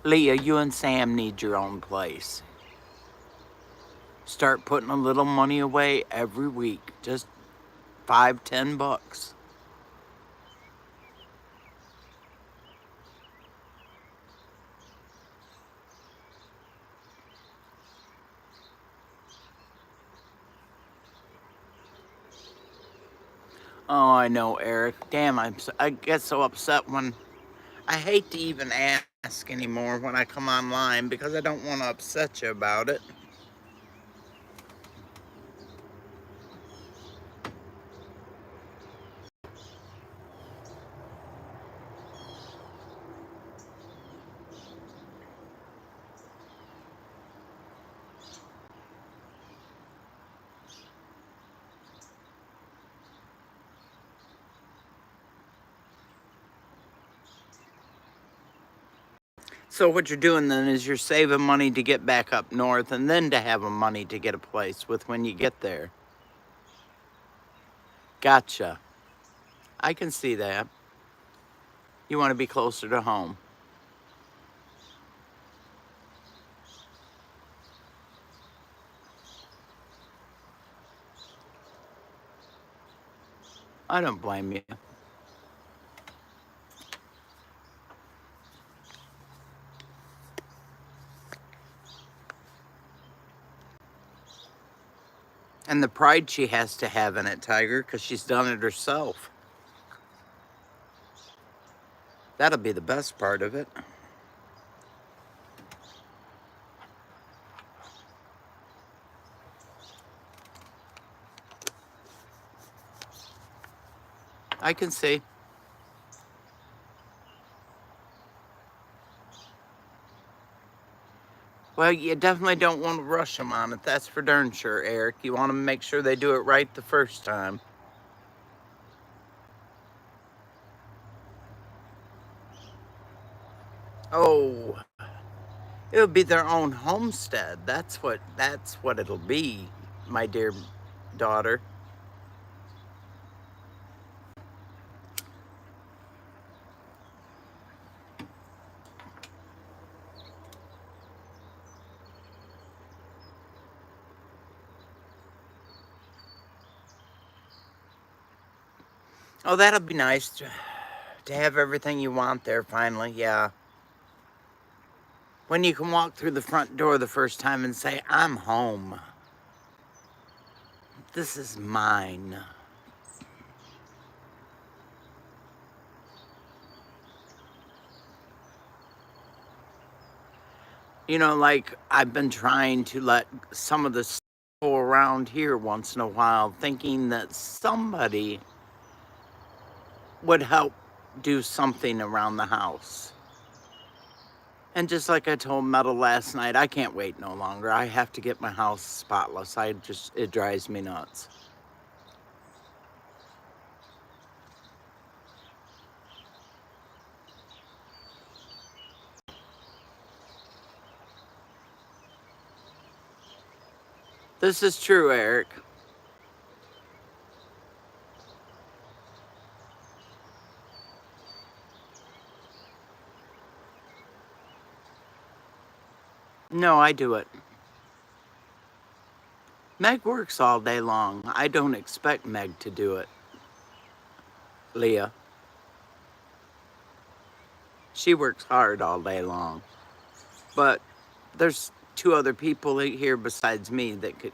Leah, you and Sam need your own place. Start putting a little money away every week. Just $5, $10. Oh, I know, Eric. Damn, I get so upset when I hate to even ask anymore when I come online because I don't want to upset you about it. So what you're doing then is you're saving money to get back up north and then to have money to get a place with when you get there. Gotcha. I can see that. You want to be closer to home. I don't blame you. And the pride she has to have in it, Tiger, because she's done it herself. That'll be the best part of it. I can see. Well, you definitely don't want to rush them on it. That's for darn sure, Eric. You want to make sure they do it right the first time. Oh, it'll be their own homestead. That's what it'll be, my dear daughter. Oh, that'll be nice to have everything you want there finally. Yeah. When you can walk through the front door the first time and say, "I'm home. This is mine." You know, like I've been trying to let some of this go around here once in a while, thinking that somebody would help do something around the house. And just like I told Metal last night, I can't wait no longer. I have to get my house spotless. It drives me nuts. This is true, Eric. No, I do it. Meg works all day long. I don't expect Meg to do it, Leah. She works hard all day long. But there's two other people here besides me that could.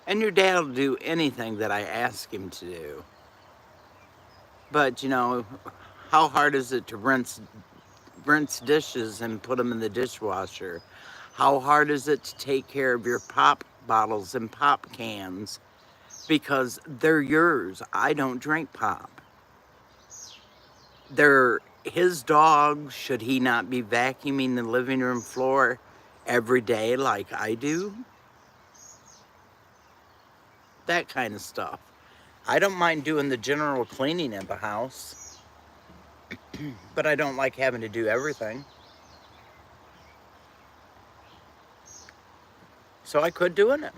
And your dad will do anything that I ask him to do. But, you know, how hard is it to rinse dishes and put them in the dishwasher? How hard is it to take care of your pop bottles and pop cans? Because they're yours. I don't drink pop. They're his dog. Should he not be vacuuming the living room floor every day like I do? That kind of stuff. I don't mind doing the general cleaning of the house, but I don't like having to do everything. So I quit doing it.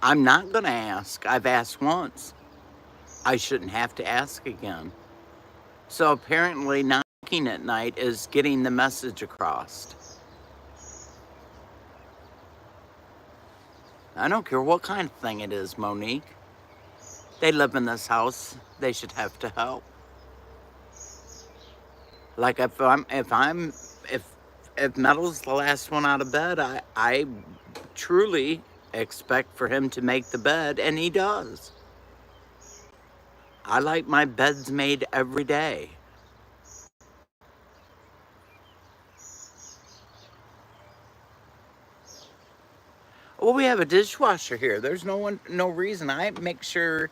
I'm not going to ask. I've asked once. I shouldn't have to ask again. So apparently knocking at night is getting the message across. I don't care what kind of thing it is, Monique. They live in this house. They should have to help. Like if Metal's the last one out of bed, I truly expect for him to make the bed, and he does. I like my beds made every day. Well, we have a dishwasher here. There's no reason. I make sure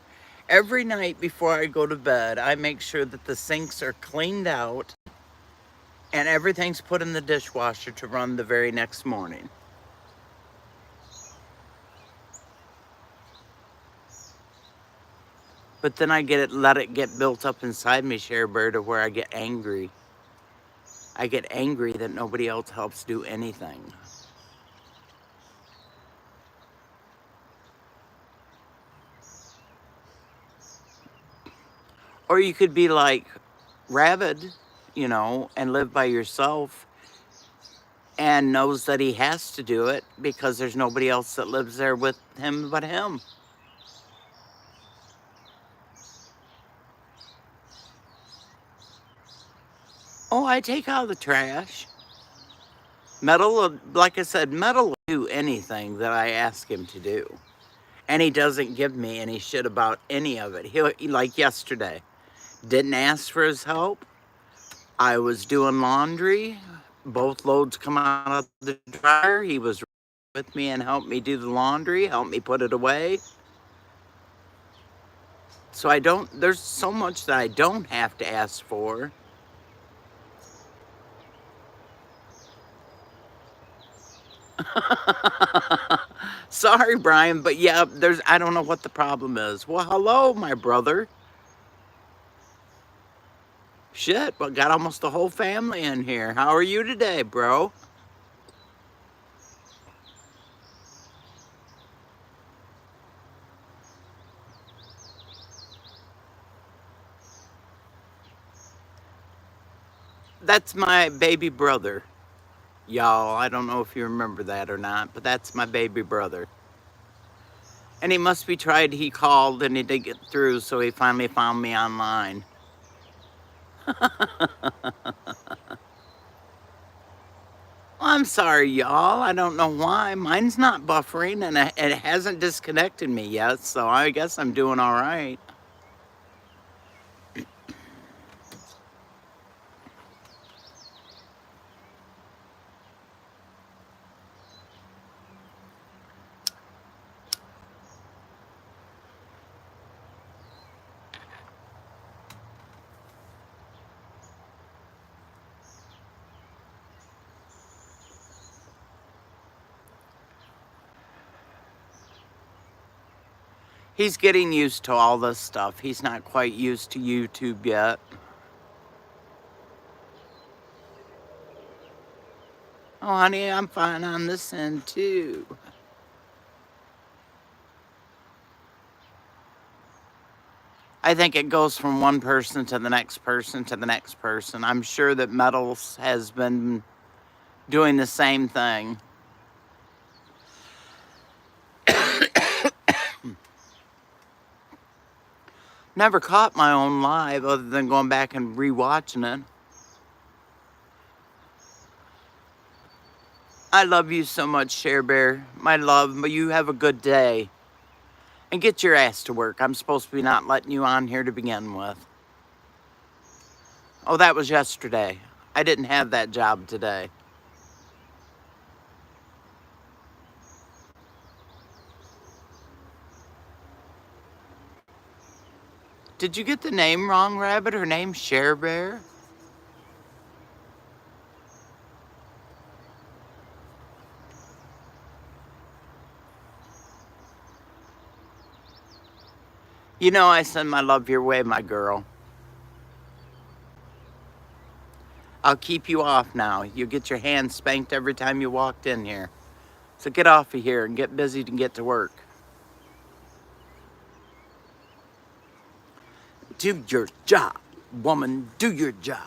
every night before I go to bed, I make sure that the sinks are cleaned out and everything's put in the dishwasher to run the very next morning. But then I let it get built up inside me, Cher Bear, to where I get angry. I get angry that nobody else helps do anything. Or you could be like Rabbit, and live by yourself and knows that he has to do it because there's nobody else that lives there with him but him. Oh, I take out the trash. Metal, like I said, Metal will do anything that I ask him to do. And he doesn't give me any shit about any of it. Like yesterday, didn't ask for his help. I was doing laundry. Both loads come out of the dryer. He was with me and helped me do the laundry, helped me put it away. So there's so much that I don't have to ask for. Sorry, Brian, but yeah, I don't know what the problem is. Well, hello, my brother. Shit, but got almost the whole family in here. How are you today, bro? That's my baby brother. Y'all, I don't know if you remember that or not, but that's my baby brother. And he must be tried. He called and he didn't get through, so he finally found me online. I'm sorry, y'all. I don't know why. Mine's not buffering and it hasn't disconnected me yet, so I guess I'm doing all right. He's getting used to all this stuff. He's not quite used to YouTube yet. Oh, honey, I'm fine on this end, too. I think it goes from one person to the next person to the next person. I'm sure that Metals has been doing the same thing. Never caught my own live other than going back and rewatching it. I love you so much, Cher Bear. My love, but you have a good day. And get your ass to work. I'm supposed to be not letting you on here to begin with. Oh, that was yesterday. I didn't have that job today. Did you get the name wrong, Rabbit? Her name's Cher Bear? You know I send my love your way, my girl. I'll keep you off now. You'll get your hand spanked every time you walked in here. So get off of here and get busy and get to work. Do your job, woman, do your job.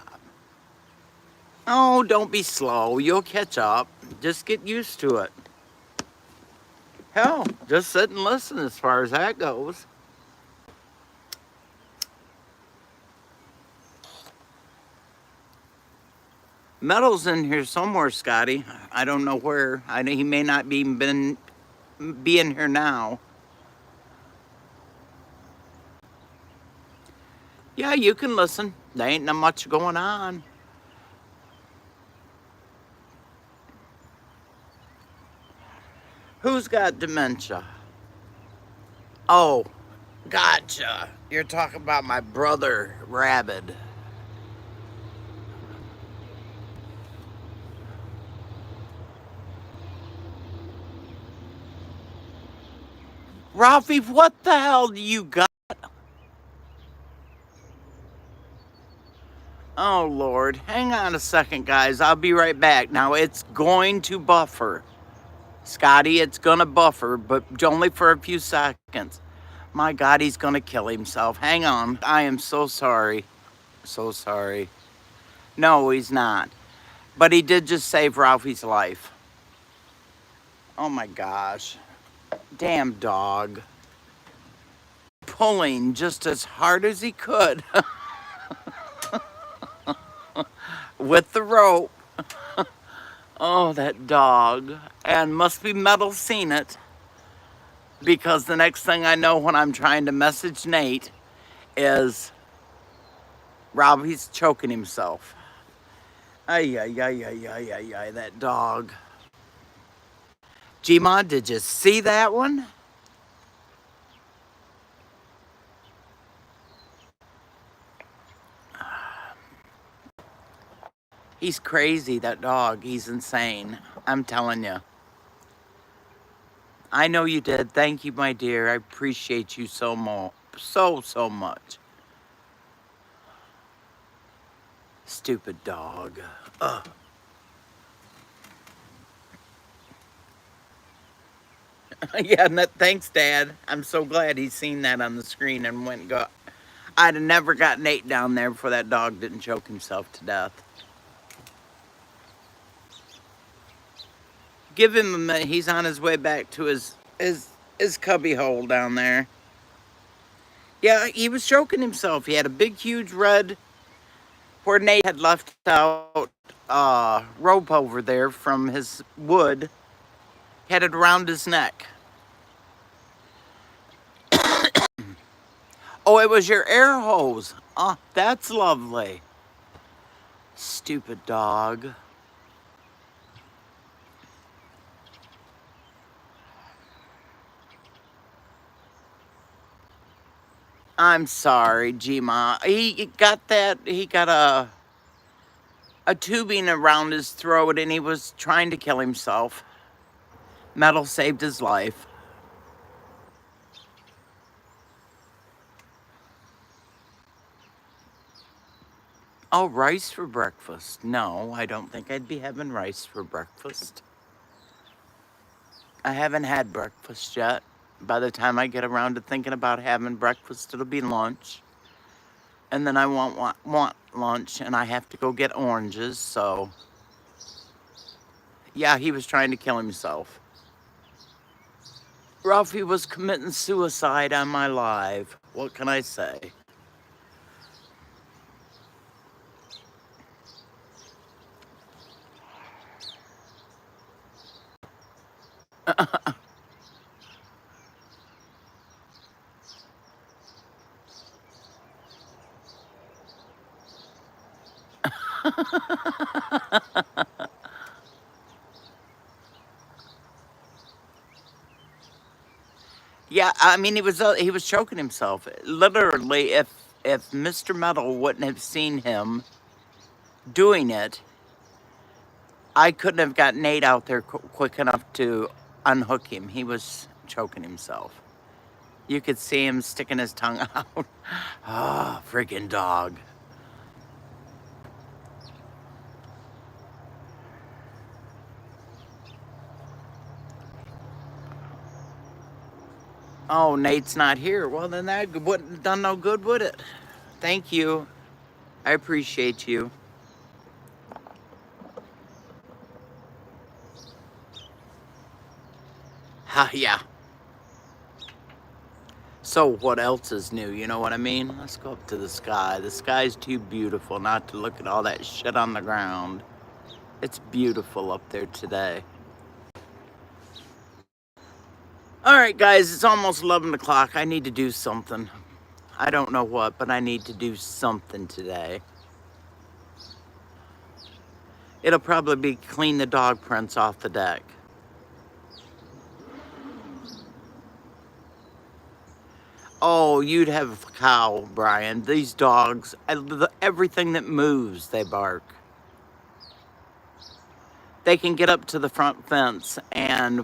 Oh, don't be slow. You'll catch up. Just get used to it. Hell, just sit and listen as far as that goes. Metal's in here somewhere, Scotty. I don't know where. I know he may not be in here now. Yeah, you can listen. There ain't not much going on. Who's got dementia? Oh, gotcha. You're talking about my brother, Rabid. Ralphie, what the hell do you got? Oh, Lord. Hang on a second, guys. I'll be right back. Now, it's going to buffer. Scotty, it's going to buffer, but only for a few seconds. My God, he's going to kill himself. Hang on. I am so sorry. So sorry. No, he's not. But he did just save Ralphie's life. Oh, my gosh. Damn dog. Pulling just as hard as he could with the rope. Oh, that dog. And must be Metal seen it, because the next thing I know when I'm trying to message Nate is Robbie's choking himself. Ay, ay, ay, ay, ay, ay, ay, that dog. G-Mod, did you see that one? He's crazy, that dog. He's insane. I'm telling you. I know you did. Thank you, my dear. I appreciate you so much. So much. Stupid dog. Ugh. Yeah, thanks, Dad. I'm so glad he's seen that on the screen and went and got... I'd have never got Nate down there before that dog didn't choke himself to death. Give him a minute. He's on his way back to his cubby hole down there. Yeah, he was choking himself. He had a big, huge red where Nate had left out rope over there from his wood, headed around his neck. Oh, it was your air hose. Oh, that's lovely. Stupid dog. I'm sorry, G-Ma. He got a tubing around his throat and he was trying to kill himself. Metal saved his life. Oh, rice for breakfast. No, I don't think I'd be having rice for breakfast. I haven't had breakfast yet. By the time I get around to thinking about having breakfast, it'll be lunch. And then I want lunch, and I have to go get oranges, so... Yeah, he was trying to kill himself. Ralphie was committing suicide on my live. What can I say? Yeah, I mean, he was choking himself. Literally, if Mr. Metal wouldn't have seen him doing it, I couldn't have got Nate out there quick enough to unhook him. He was choking himself. You could see him sticking his tongue out. Ah, oh, freaking dog. Oh, Nate's not here. Well, then that wouldn't have done no good, would it? Thank you. I appreciate you. Ha, yeah. So what else is new? You know what I mean? Let's go up to the sky. The sky's too beautiful not to look at all that shit on the ground. It's beautiful up there today. All right, guys, it's almost 11 o'clock. I need to do something. I don't know what, but I need to do something today. It'll probably be clean the dog prints off the deck. Oh, you'd have a cow, Brian. These dogs, everything that moves, they bark. They can get up to the front fence, and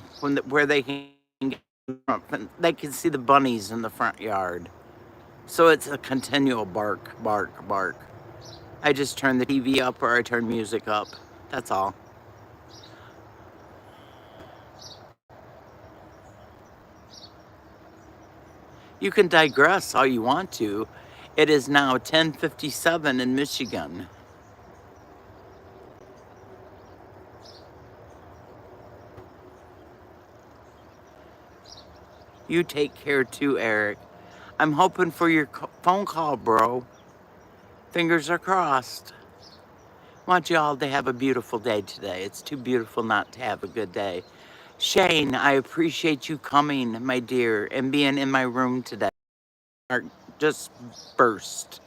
where they can get to the front fence, they can see the bunnies in the front yard. So it's a continual bark, bark, bark. I just turn the TV up or I turn music up. That's all. You can digress all you want to. It is now 10:57 in Michigan. You take care too, Eric. I'm hoping for your phone call, bro. Fingers are crossed. Want you all to have a beautiful day today. It's too beautiful not to have a good day. Shane, I appreciate you coming, my dear, and being in my room today. Just burst.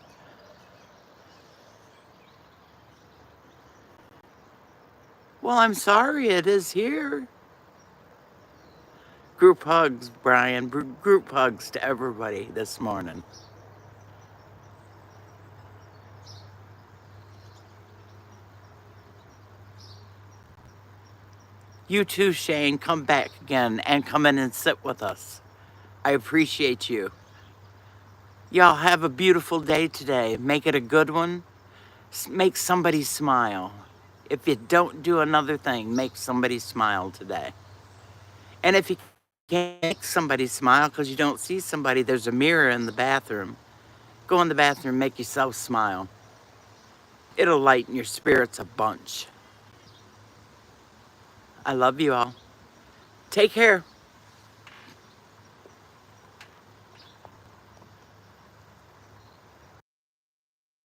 Well, I'm sorry it is here. Group hugs, Brian. Group hugs to everybody this morning. You too, Shane. Come back again and come in and sit with us. I appreciate you. Y'all have a beautiful day today. Make it a good one. Make somebody smile. If you don't do another thing, make somebody smile today. And if you can't make somebody smile because you don't see somebody, there's a mirror in the bathroom. Go in the bathroom, make yourself smile. It'll lighten your spirits a bunch. I love you all. Take care.